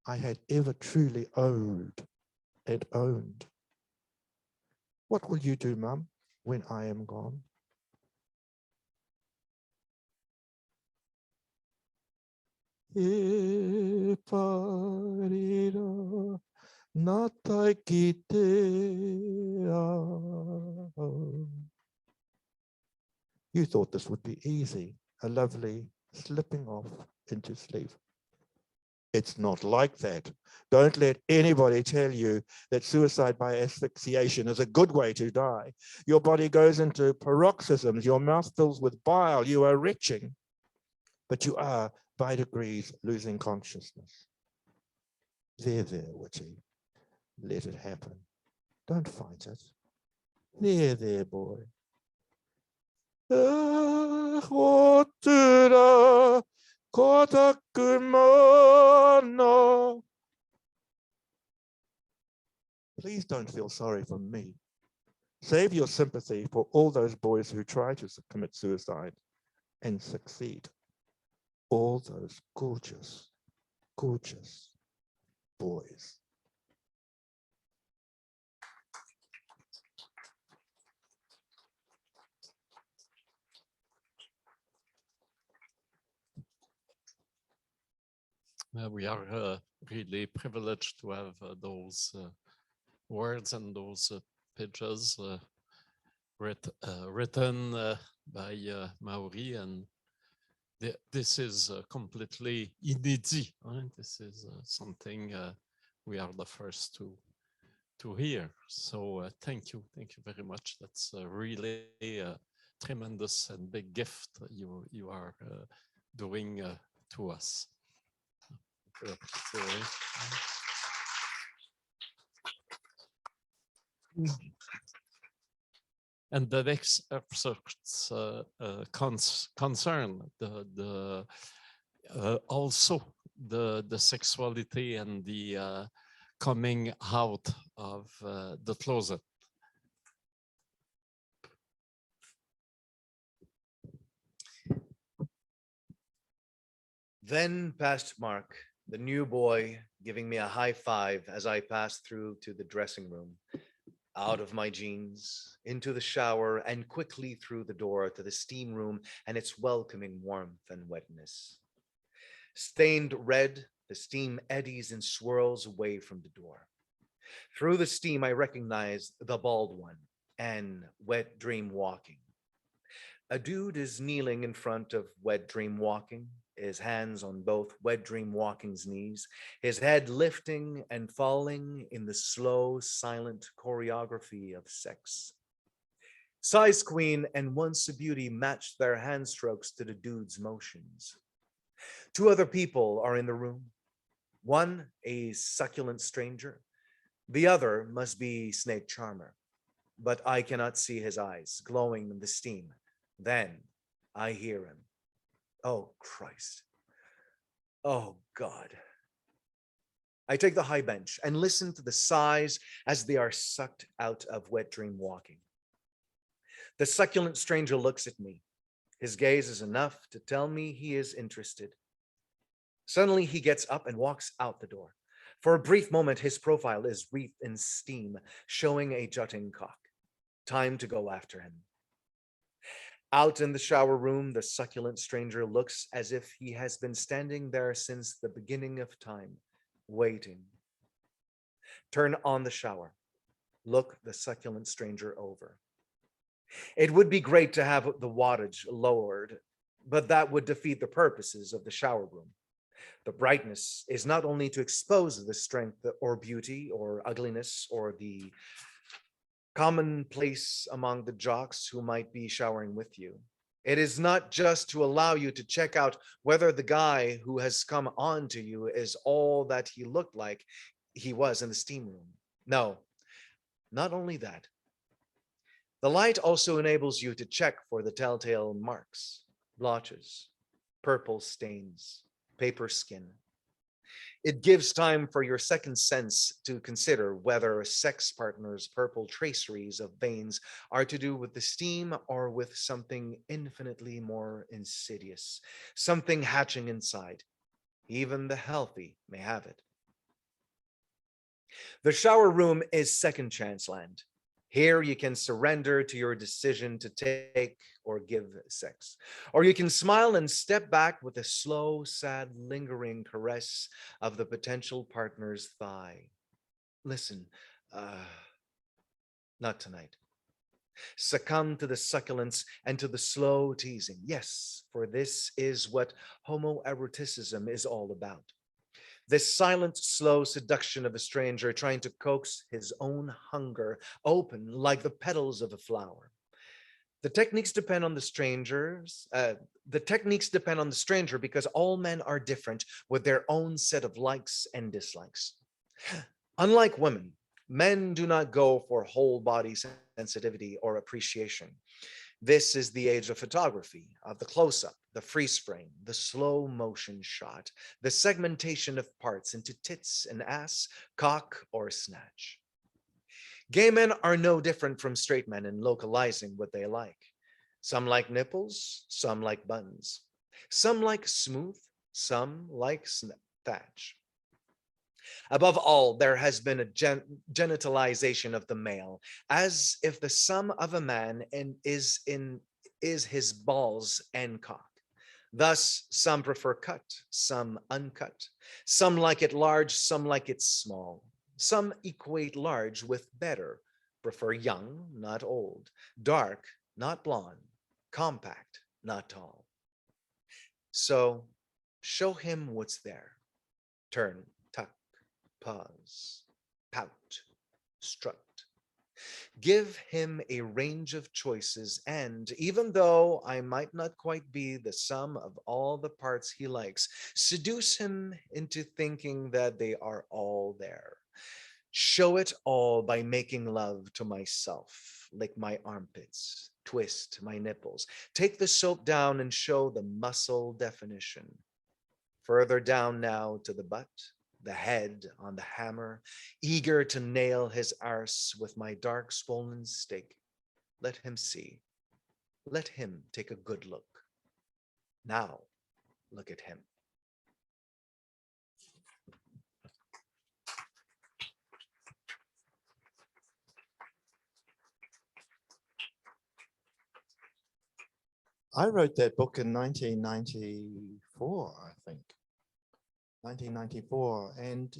I had ever truly owed and owned. What will you do, Mum, when I am gone? E parira natai ki te ao. You thought this would be easy, a lovely slipping off into sleep. It's not like that. Don't let anybody tell you that suicide by asphyxiation is a good way to die. Your body goes into paroxysms, your mouth fills with bile, you are retching, but you are by degrees losing consciousness. There, Witi, let it happen. Don't fight it. There, boy. Please don't feel sorry for me. Save your sympathy for all those boys who try to commit suicide and succeed. All those gorgeous, gorgeous boys. We are really privileged to have those words and those pages written by Maori, and This is completely inédit. Right? This is something we are the first to hear. So thank you very much. That's really a tremendous and big gift you are doing to us. And the next excerpts concern also the sexuality and the coming out of the closet. Then passed Mark, the new boy, giving me a high five as I passed through to the dressing room, out of my jeans, into the shower, and quickly through the door to the steam room and its welcoming warmth and wetness. Stained red, the steam eddies and swirls away from the door. Through the steam, I recognize the bald one and Wet Dream Walking. A dude is kneeling in front of Wet Dream Walking, his hands on both Wet Dream Walking's knees, his head lifting and falling in the slow, silent choreography of sex. Size Queen and Once a Beauty match their hand strokes to the dude's motions. Two other people are in the room. One, a succulent stranger. The other must be Snake Charmer, but I cannot see his eyes glowing in the steam. Then I hear him. Oh, Christ. Oh, God. I take the high bench and listen to the sighs as they are sucked out of Wet Dream Walking. The succulent stranger looks at me. His gaze is enough to tell me he is interested. Suddenly, he gets up and walks out the door. For a brief moment, his profile is wreathed in steam, showing a jutting cock. Time to go after him. Out in the shower room, the succulent stranger looks as if he has been standing there since the beginning of time, waiting. Turn on the shower. Look the succulent stranger over. It would be great to have the wattage lowered, but that would defeat the purposes of the shower room. The brightness is not only to expose the strength or beauty or ugliness or the commonplace among the jocks who might be showering with you. It is not just to allow you to check out whether the guy who has come on to you is all that he looked like he was in the steam room. No, not only that. The light also enables you to check for the telltale marks, blotches, purple stains, paper skin. It gives time for your second sense to consider whether a sex partner's purple traceries of veins are to do with the steam or with something infinitely more insidious, something hatching inside. Even the healthy may have it. The shower room is second chance land. Here you can surrender to your decision to take or give sex. Or you can smile and step back with a slow, sad, lingering caress of the potential partner's thigh. Listen, not tonight. Succumb to the succulence and to the slow teasing. Yes, for this is what homoeroticism is all about. This silent, slow seduction of a stranger trying to coax his own hunger open like the petals of a flower. The techniques depend on the stranger because all men are different with their own set of likes and dislikes. Unlike women, men do not go for whole body sensitivity or appreciation. This is the age of photography, of the close-up, the freeze frame, the slow motion shot, the segmentation of parts into tits and ass, cock or snatch. Gay men are no different from straight men in localizing what they like. Some like nipples, some like buns. Some like smooth, some like thatch. Above all, there has been a genitalization of the male, as if the sum of a man is his balls and cock. Thus, some prefer cut, some uncut. Some like it large, some like it small. Some equate large with better, prefer young, not old, dark, not blonde, compact, not tall. So show him what's there. Turn, tuck, pause, pout, strut. Give him a range of choices, and even though I might not quite be the sum of all the parts he likes, seduce him into thinking that they are all there. Show it all by making love to myself, lick my armpits, twist my nipples, take the soap down and show the muscle definition. Further down now to the butt, the head on the hammer, eager to nail his arse with my dark swollen stake. Let him see. Let him take a good look. Now, look at him. I wrote that book in 1994, I think. 1994. And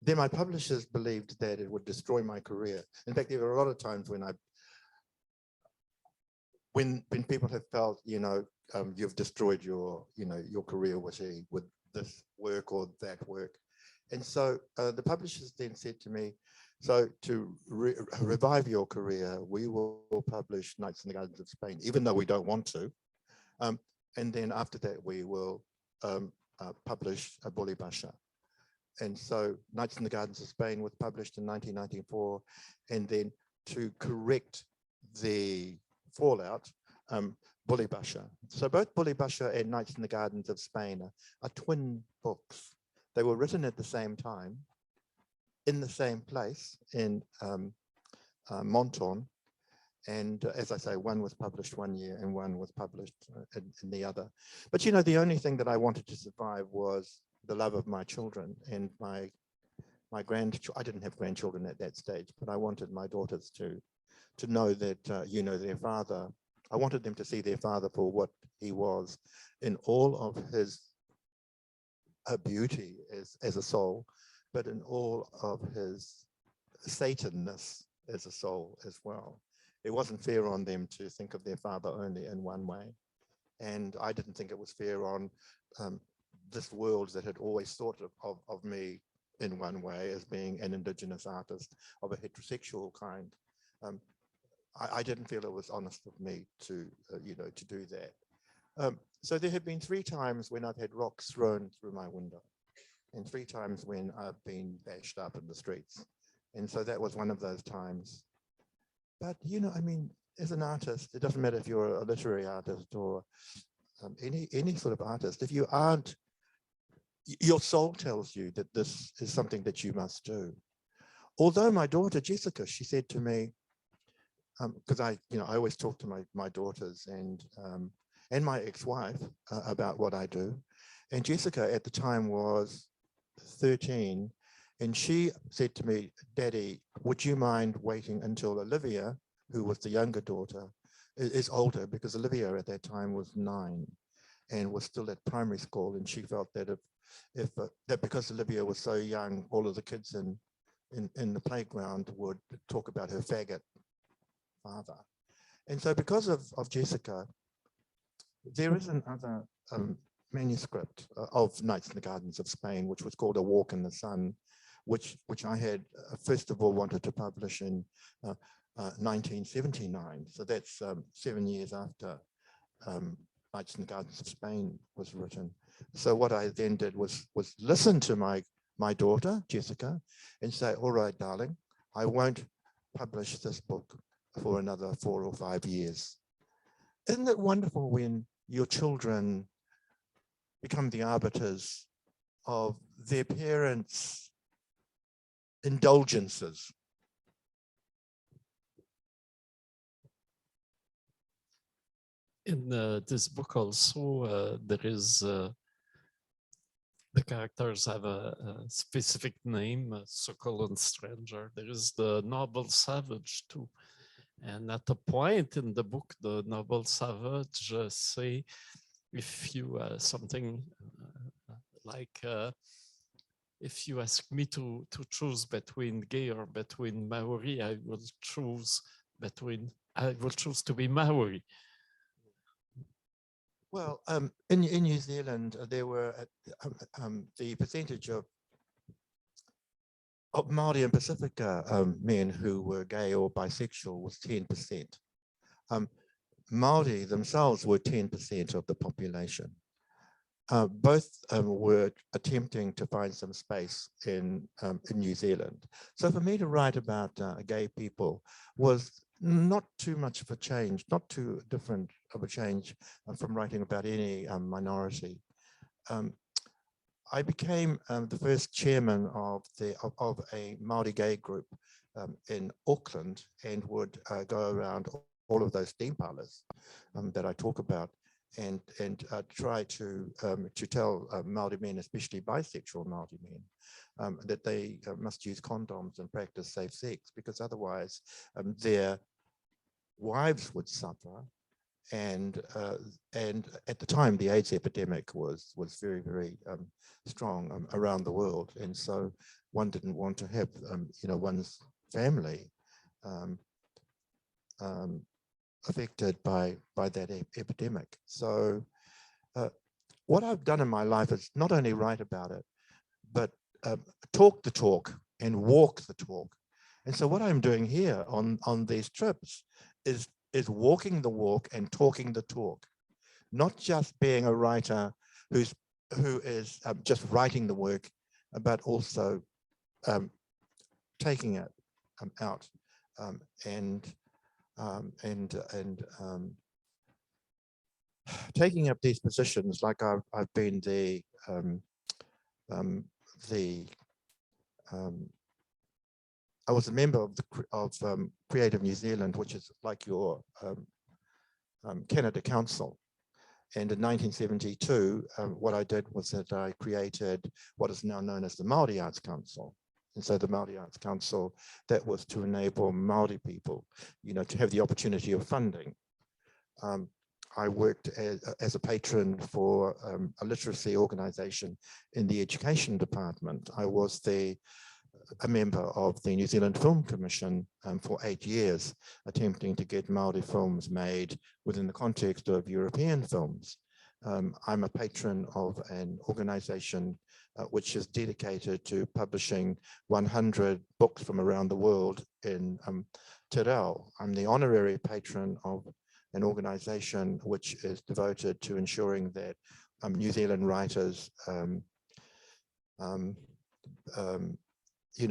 then my publishers believed that it would destroy my career. In fact, there were a lot of times when people have felt, you've destroyed your career with this work or that work. And so the publishers then said to me, so to revive your career, we will publish Nights in the Gardens of Spain, even though we don't want to. And then after that, we will publish a Bully Basha. And so Nights in the Gardens of Spain was published in 1994. And then to correct the fallout, Bully Basha. So both Bully Basha and Nights in the Gardens of Spain are twin books. They were written at the same time, in the same place in Monton. And as I say, one was published one year and one was published in the other. But the only thing that I wanted to survive was the love of my children and my grandchildren. I didn't have grandchildren at that stage, but I wanted my daughters to know that, their father, I wanted them to see their father for what he was in all of his beauty as a soul, but in all of his Satanness as a soul as well. It wasn't fair on them to think of their father only in one way. And I didn't think it was fair on this world that had always thought of me in one way as being an Indigenous artist of a heterosexual kind. I didn't feel it was honest of me to do that. So there have been 3 times when I've had rocks thrown through my window, and 3 times when I've been bashed up in the streets. And so that was one of those times. But, as an artist, it doesn't matter if you're a literary artist or any sort of artist, if you aren't, your soul tells you that this is something that you must do. Although my daughter, Jessica, she said to me, because I always talk to my daughters and my ex-wife about what I do. And Jessica at the time was 13. And she said to me, Daddy, would you mind waiting until Olivia, who was the younger daughter, is older, because Olivia at that time was 9 and was still at primary school. And she felt that that because Olivia was so young, all of the kids in the playground would talk about her faggot father. And so because of Jessica, there is another manuscript of Nights in the Gardens of Spain, which was called A Walk in the Sun, which I had first of all wanted to publish in 1979. So that's 7 years after Nights in the Gardens of Spain was written. So what I then did was listen to my daughter, Jessica, and say, all right, darling, I won't publish this book for another 4 or 5 years. Isn't it wonderful when your children become the arbiters of their parents' indulgences? In this book also, there is, the characters have a specific name, succulent stranger. There is the noble savage too. And at a point in the book, the noble savage say, if you something like, if you ask me to choose between gay or between Maori, I will choose to be Maori. Well, in New Zealand, there were the percentage of Māori and Pacifica men who were gay or bisexual was 10%. Māori themselves were 10% of the population. Both were attempting to find some space in New Zealand. So for me to write about gay people was not too much of a change, not too different of a change from writing about any minority. I became the first chairman of a Māori gay group in Auckland, and would go around all of those theme parlours that I talk about, and try to tell Māori men, especially bisexual Māori men, that they must use condoms and practice safe sex, because otherwise their wives would suffer. And at the time, the AIDS epidemic was very, very strong around the world, and so one didn't want to have one's family affected by that epidemic. So what I've done in my life is not only write about it, but talk the talk and walk the talk. And so what I'm doing here on these trips is walking the walk and talking the talk, not just being a writer who is just writing the work, but also taking it out and taking up these positions. Like I've been I was a member of Creative New Zealand, which is like your Canada Council. And in 1972, what I did was that I created what is now known as the Māori Arts Council. And so the Māori Arts Council, that was to enable Māori people, to have the opportunity of funding. I worked as a patron for a literacy organization in the education department. I was a member of the New Zealand Film Commission for 8 years, attempting to get Māori films made within the context of European films. I'm a patron of an organization which is dedicated to publishing 100 books from around the world in Te Reo. I'm the honorary patron of an organization which is devoted to ensuring that New Zealand writers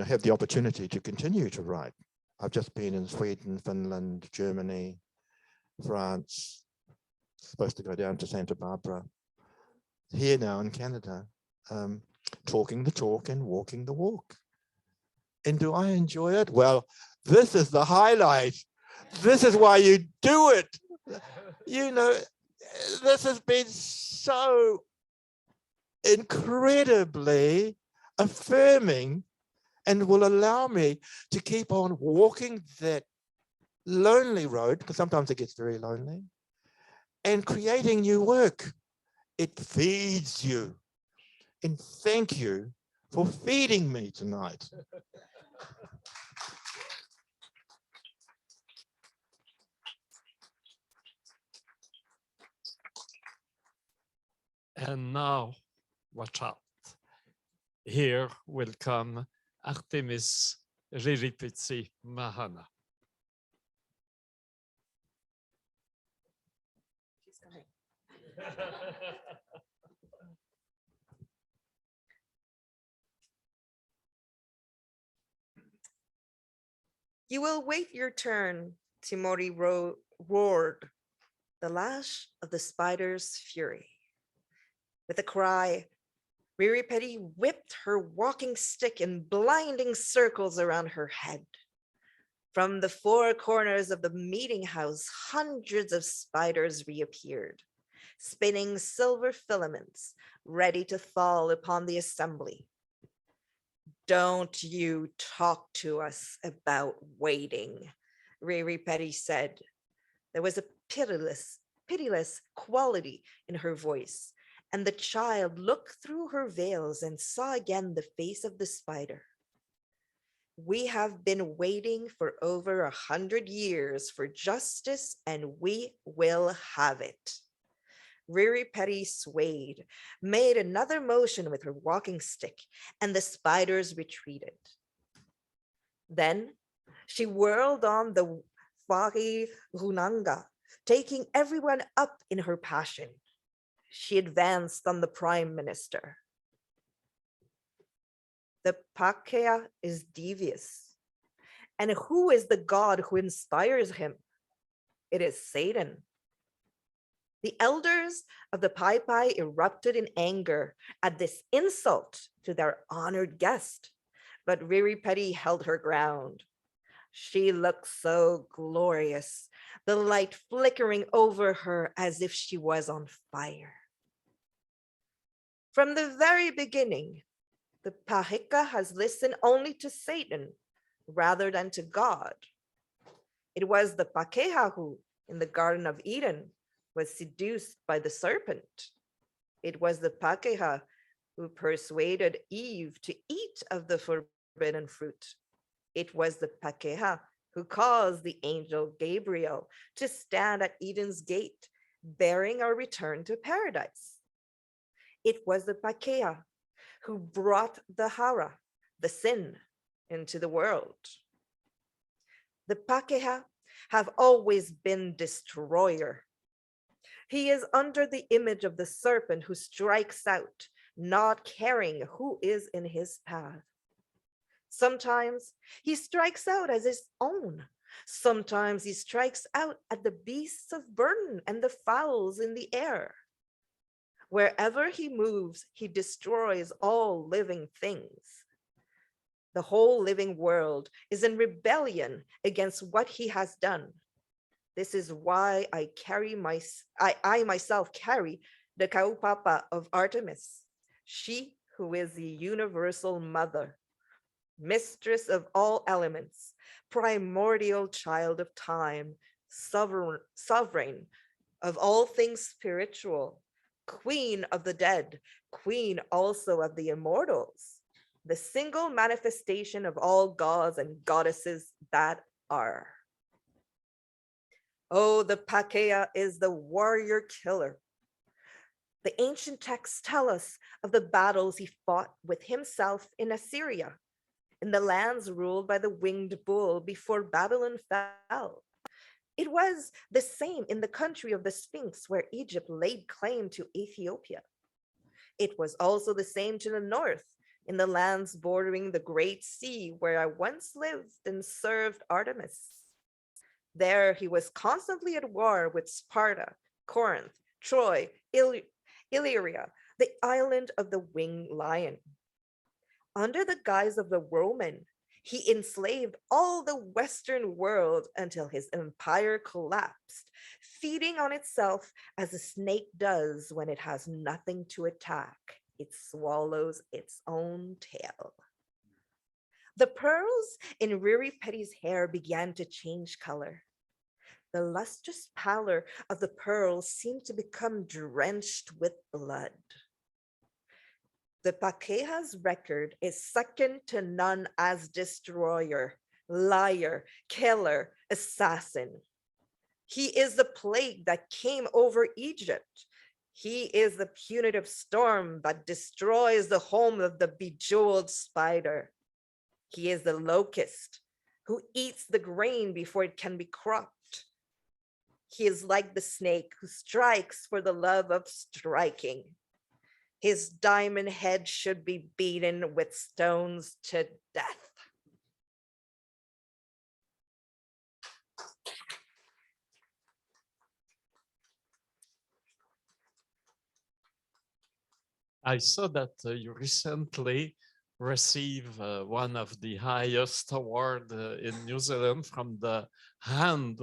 have the opportunity to continue to write. I've just been in Sweden, Finland, Germany, France, supposed to go down to Santa Barbara, here now in Canada, talking the talk and walking the walk. And do I enjoy it? Well, this is the highlight. This is why you do it. This has been so incredibly affirming, and will allow me to keep on walking that lonely road, because sometimes it gets very lonely, and creating new work. It feeds you. And thank you for feeding me tonight. And now, watch out. Here will come Artemis Riripitsi Mahana. She's coming. You will wait your turn, Timori roared, the lash of the spider's fury. With a cry, Riripeti whipped her walking stick in blinding circles around her head. From the four corners of the meeting house, hundreds of spiders reappeared, spinning silver filaments, ready to fall upon the assembly. Don't you talk to us about waiting, Riripeti said. There was a pitiless quality in her voice, and the child looked through her veils and saw again the face of the spider. We have been waiting for over 100 years for justice, and we will have it. Riripeti swayed, made another motion with her walking stick, and the spiders retreated. Then she whirled on the Wari Runanga, taking everyone up in her passion. She advanced on the prime minister. The Pakea is devious. And who is the god who inspires him? It is Satan. The elders of the Pai Pai erupted in anger at this insult to their honored guest, but Riripeti held her ground. She looked so glorious, the light flickering over her as if she was on fire. From the very beginning, the Pahika has listened only to Satan rather than to God. It was the Pakeha who, in the Garden of Eden, was seduced by the serpent. It was the Pakeha who persuaded Eve to eat of the forbidden fruit. It was the Pakeha who caused the angel Gabriel to stand at Eden's gate, bearing our return to paradise. It was the Pakeha who brought the Hara, the sin, into the world. The Pakeha have always been destroyer. He is under the image of the serpent who strikes out, not caring who is in his path. Sometimes he strikes out as his own. Sometimes he strikes out at the beasts of burden and the fowls in the air. Wherever he moves, he destroys all living things. The whole living world is in rebellion against what he has done. This is why I myself carry the kaupapa of Artemis, she who is the universal mother, mistress of all elements, primordial child of time, sovereign of all things spiritual, queen of the dead, queen also of the immortals, the single manifestation of all gods and goddesses that are. Oh, the Pakeha is the warrior killer. The ancient texts tell us of the battles he fought with himself in Assyria, in the lands ruled by the winged bull before Babylon fell. It was the same in the country of the Sphinx where Egypt laid claim to Ethiopia. It was also the same to the north, in the lands bordering the Great Sea where I once lived and served Artemis. There he was constantly at war with Sparta, Corinth, Troy, Illyria, the island of the winged lion. Under the guise of the Roman, he enslaved all the Western world until his empire collapsed, feeding on itself as a snake does when it has nothing to attack. It swallows its own tail. The pearls in Riripeti's hair began to change color. The lustrous pallor of the pearls seemed to become drenched with blood. The Pakeha's record is second to none as destroyer, liar, killer, assassin. He is the plague that came over Egypt. He is the punitive storm that destroys the home of the bejeweled spider. He is the locust who eats the grain before it can be cropped. He is like the snake who strikes for the love of striking. His diamond head should be beaten with stones to death. I saw that you recently received one of the highest awards in New Zealand from the hand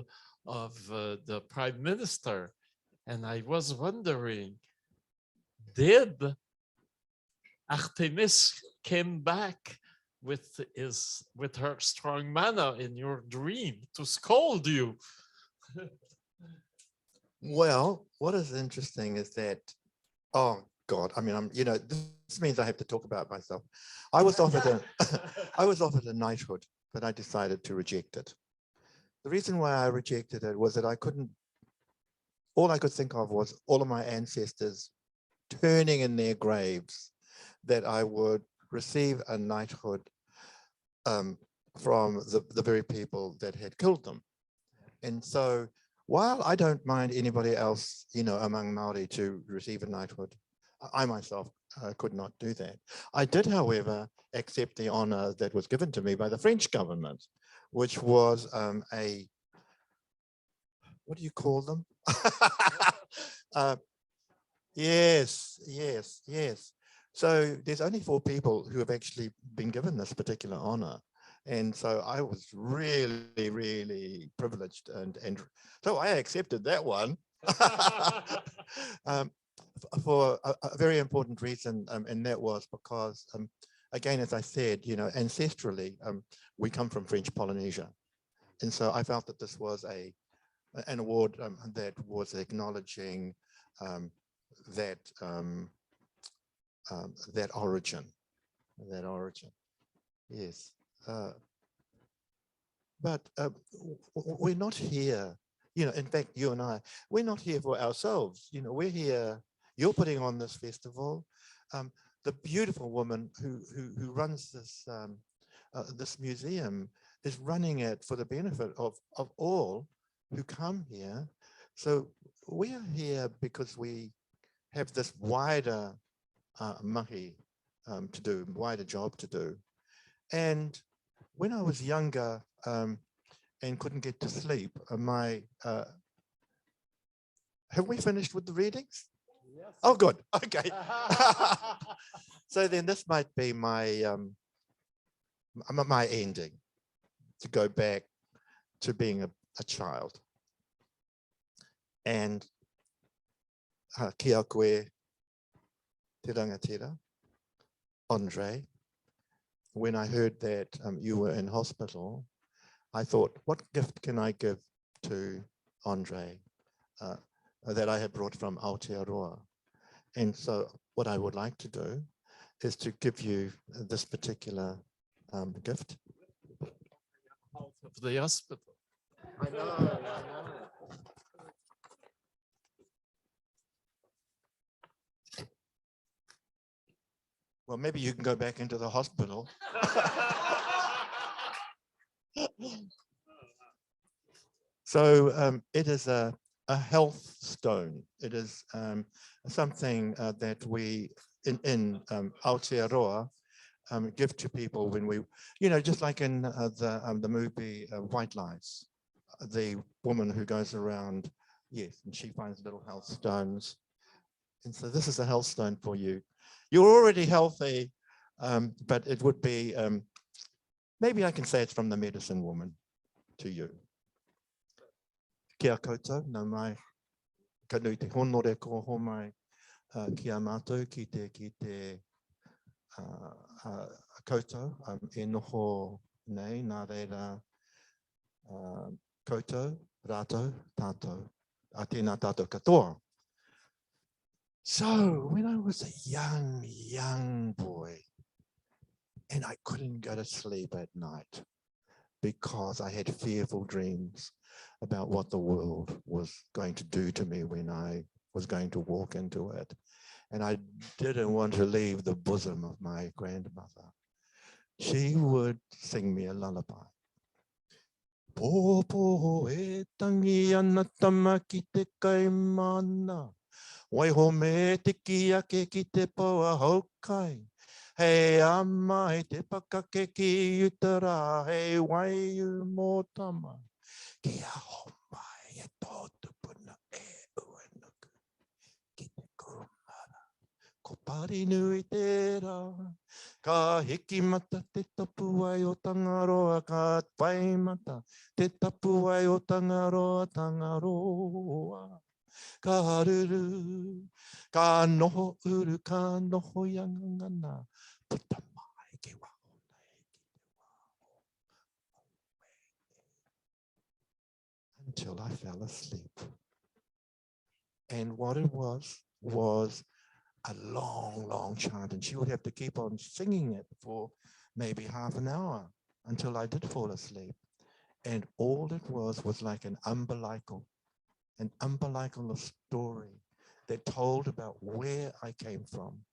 of the Prime Minister. And I was wondering, did Artemis came back with her strong manner in your dream to scold you? Well, what is interesting is that, oh God, I mean, this means I have to talk about myself. I was offered a knighthood, but I decided to reject it. The reason why I rejected it was that I couldn't all I could think of was all of my ancestors turning in their graves that I would receive a knighthood from the very people that had killed them. And so while I don't mind anybody else, among Maori to receive a knighthood, I myself could not do that. I did, however, accept the honor that was given to me by the French government, which was what do you call them? Yes. So there's only 4 people who have actually been given this particular honor. And so I was really, really privileged. And so I accepted that one for a very important reason. And that was because, again, as I said, ancestrally, we come from French Polynesia. And so I felt that this was an award that was acknowledging that origin. Yes. But we're not here, in fact, you and I, we're not here for ourselves. We're here, you're putting on this festival. The beautiful woman who runs this museum is running it for the benefit of all who come here. So we are here because we have this wider mahi to do, wider job to do. And when I was younger and couldn't get to sleep, have we finished with the readings? Yes. Oh, good. Okay. So then this might be my my ending, to go back to being a child. And kia koe te rangatira, Andre. When I heard that you were in hospital, I thought, what gift can I give to Andre that I had brought from Aotearoa? And so what I would like to do is to give you this particular gift. Out of the hospital. I know. Well, maybe you can go back into the hospital. So it is a health stone. It is something that we in Aotearoa give to people when we, just like in the movie White Lies, the woman who goes around, yes, and she finds little health stones. And so this is a health stone for you. You're already healthy, but it would be, maybe I can say it's from the medicine woman to you. Kia koutou, nau mai, ka nui te honore ko ho mai, kia mātou ki te koutou, e noho nei, nā reira koutou, rātou, tātou, a tēnā tātou katoa. So when I was a young boy, and I couldn't go to sleep at night because I had fearful dreams about what the world was going to do to me when I was going to walk into it. And I didn't want to leave the bosom of my grandmother. She would sing me a lullaby. Pōpō e tangi ana tama ki te kaimana. Waiho me te kiake ki te paua haukai. Hei ama e te pakake ki utara. Hei waiu mō tama. Kia homai e tōtu puna e uanuku. Ki te kumara. Ko pari nui te rā. Ka hiki mata te tapu ai o Tangaroa. Ka pai mata te tapu ai o Tangaroa, Tangaroa. Ka ruru, ka noho uru, ka noho yangangana, puta mai ke waho nei ki te waho. Until I fell asleep. And what it was a long chant, and she would have to keep on singing it for maybe half an hour until I did fall asleep. And all it was like an umbilical an umbilical story that told about where I came from,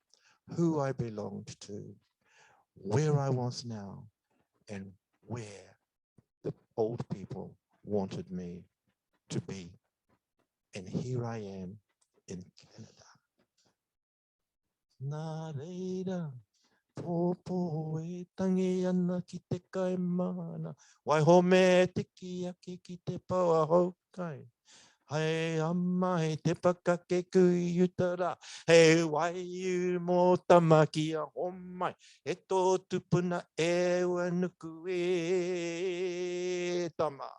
who I belonged to, where I was now, and where the old people wanted me to be. And here I am in Canada. Nā reira, pōpō e tangi ana ki te kai mana, waiho te ki ake ki te paua haukai. Hei ama he te pakake kui utara, hei waiu mō tamaki a homai, e tō tupuna e ua nuku e tama.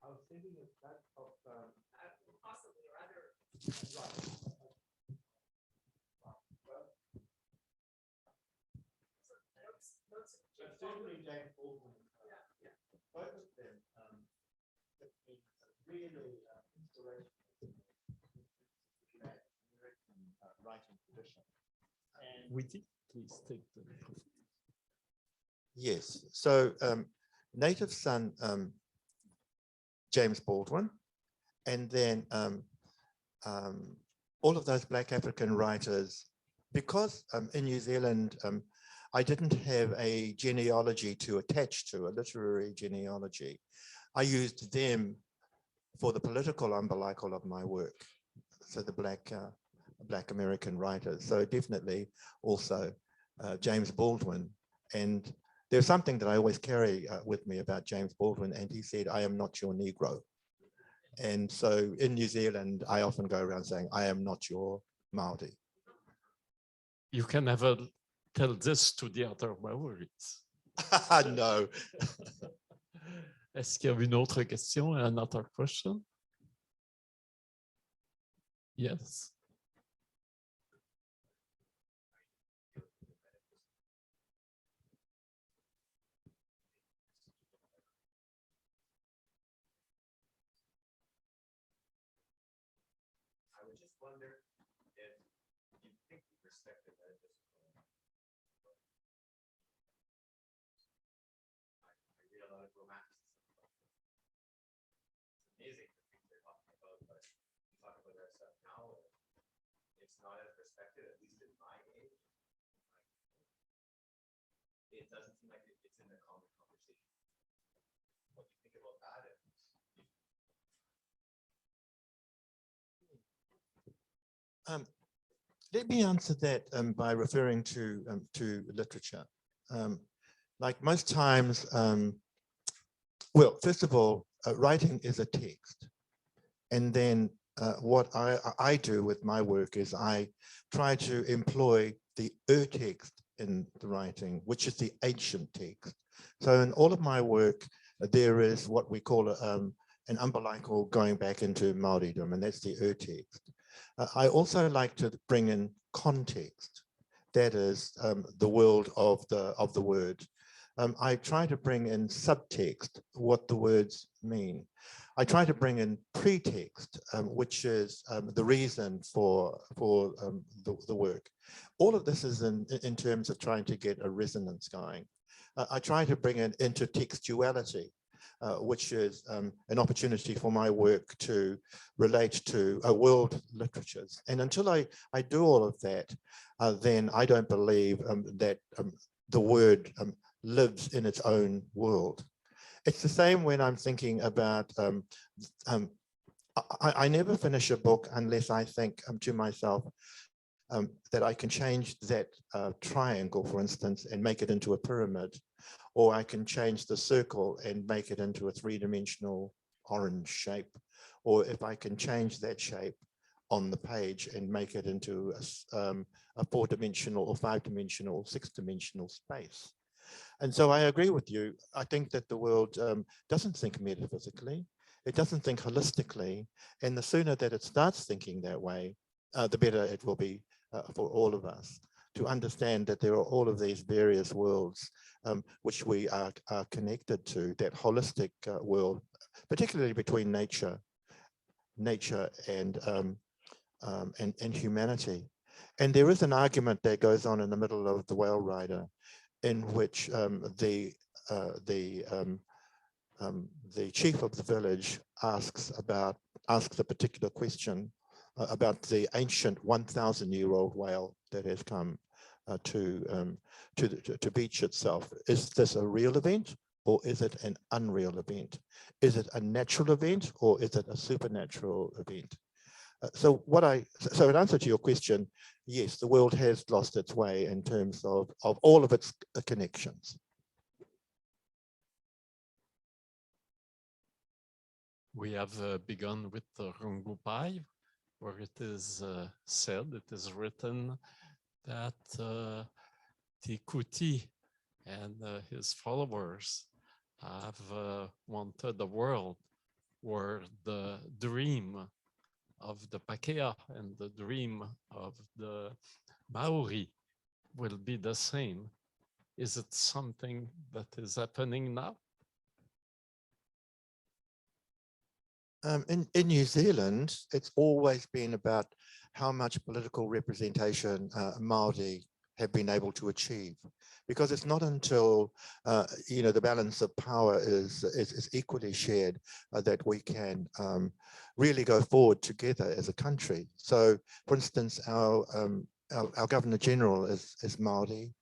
I was thinking of that possibly or other. Certainly James Baldwin. Both of them have been really inspirational in that American writing tradition. And Witi, please take the mic. yes, so native son James Baldwin, and then all of those Black African writers, because in New Zealand, I didn't have a genealogy to attach to, a literary genealogy. I used them for the political umbilical of my work, so the Black American writers. So definitely also James Baldwin. And there's something that I always carry with me about James Baldwin, and he said, "I am not your Negro." And so in New Zealand, I often go around saying, "I am not your Māori." You can never tell this to the other Maoris. No. Est-ce qu'il y a une autre question? Another question? Yes. I would just wonder if you think the perspective that this I read a lot of romanticism. It's amazing the things they're talking about, but we talk about our stuff now. It's not as respected, at least in my age. It doesn't seem like it's in the common conversation. What do you think about that? Let me answer that by referring to literature. Like most times, well, first of all, writing is a text. And then what I do with my work is I try to employ the text in the writing, which is the ancient text. So in all of my work, there is what we call an umbilical going back into Māoridom, and that's the text. I also like to bring in context, that is the world of the word. I try to bring in subtext, what the words mean. I try to bring in pretext, which is the reason for the work. All of this is in terms of trying to get a resonance going. I try to bring in intertextuality, which is an opportunity for my work to relate to world literatures. And until I do all of that, then I don't believe that the word lives in its own world. It's the same when I'm thinking about, I never finish a book unless I think to myself, that I can change that triangle, for instance, and make it into a pyramid, or I can change the circle and make it into a three-dimensional orange shape, or if I can change that shape on the page and make it into a four-dimensional or five-dimensional, six-dimensional space. And so I agree with you. I think that the world doesn't think metaphysically. It doesn't think holistically. And the sooner that it starts thinking that way, the better it will be for all of us to understand that there are all of these various worlds which we are connected to, that holistic world, particularly between nature and humanity. And there is an argument that goes on in the middle of The Whale Rider, in which the chief of the village asks a particular question about the ancient 1,000-year-old whale that has come to beach itself. Is this a real event, or is it an unreal event? Is it a natural event, or is it a supernatural event? So in answer to your question, yes, the world has lost its way in terms of all of its connections. We have begun with the Rungupai, where it is said, it is written that Te Kuti and his followers have wanted a world where the dream of the Pākehā and the dream of the Maori will be the same. Is it something that is happening now? In New Zealand, it's always been about how much political representation Māori have been able to achieve, because it's not until the balance of power is equally shared that we can really go forward together as a country. So, for instance, our Governor General is Māori.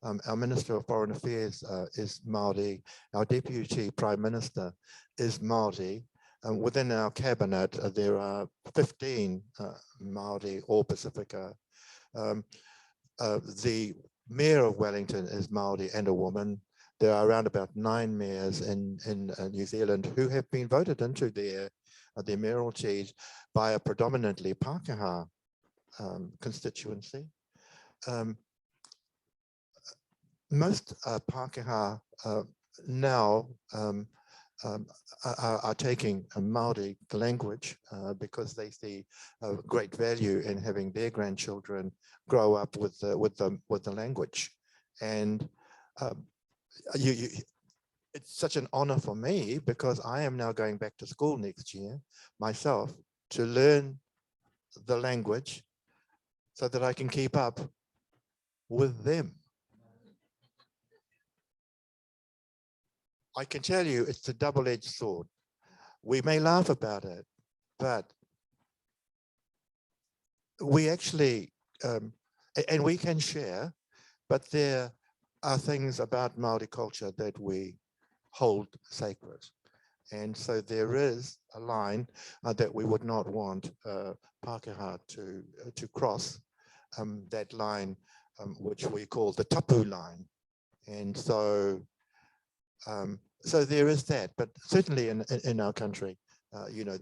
Our Minister of Foreign Affairs is Māori. Our Deputy Prime Minister is Māori. Within our cabinet, there are 15 Māori or Pacifica. The Mayor of Wellington is Māori and a woman. There are around about 9 mayors in New Zealand who have been voted into their mayoralties by a predominantly Pākehā constituency. Most Pākehā now are taking Māori, the language, because they see great value in having their grandchildren grow up with the language. And it's such an honor for me, because I am now going back to school next year myself to learn the language so that I can keep up with them. I can tell you it's a double-edged sword. We may laugh about it, but we actually, and we can share, but there are things about Māori culture that we hold sacred. And so there is a line that we would not want Pākehā to cross, that line which we call the tapu line. And so so there is that, but certainly in our country,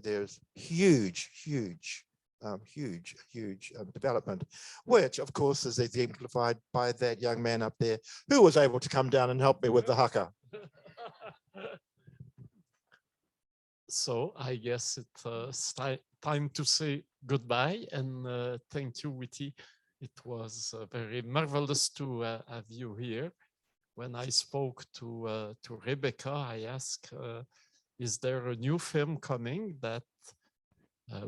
there's huge development, which of course is exemplified by that young man up there who was able to come down and help me with the haka. So I guess it's time to say goodbye, and thank you, Witi. It was very marvelous to have you here. When I spoke to Rebecca, I asked, is there a new film coming that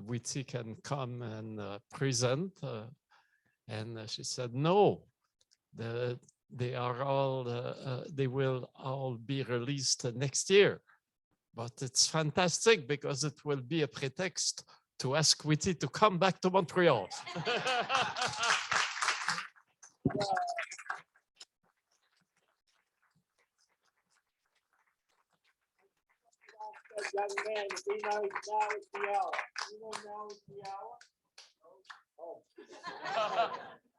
Witi can come and present? And she said, no, they will all be released next year. But it's fantastic because it will be a pretext to ask Witi to come back to Montreal. Young man, if he knows now it's the hour. You know now it's the hour? Oh.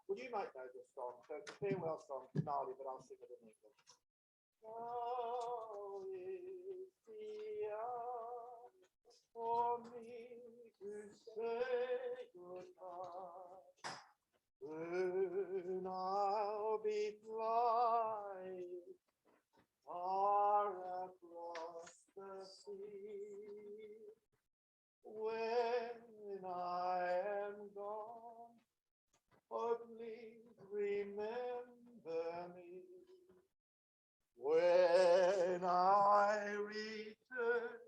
Well, you might know this song. So it's a farewell song, finale, but I'll sing it in English. Now is the hour for me to say goodbye. Soon I'll be flying far across the sea. When I am gone, oh, please remember me. When I return,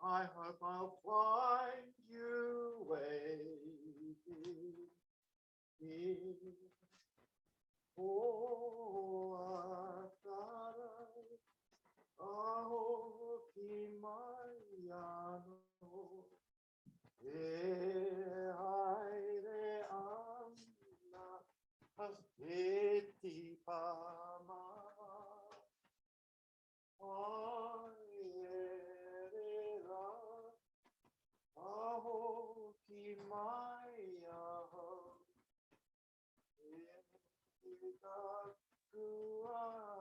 I hope I'll find you waiting here. Oh, Aho Kimayano, Aire Anna, Aseti Pama, Aira, Aho Kimayano, Ita Kua.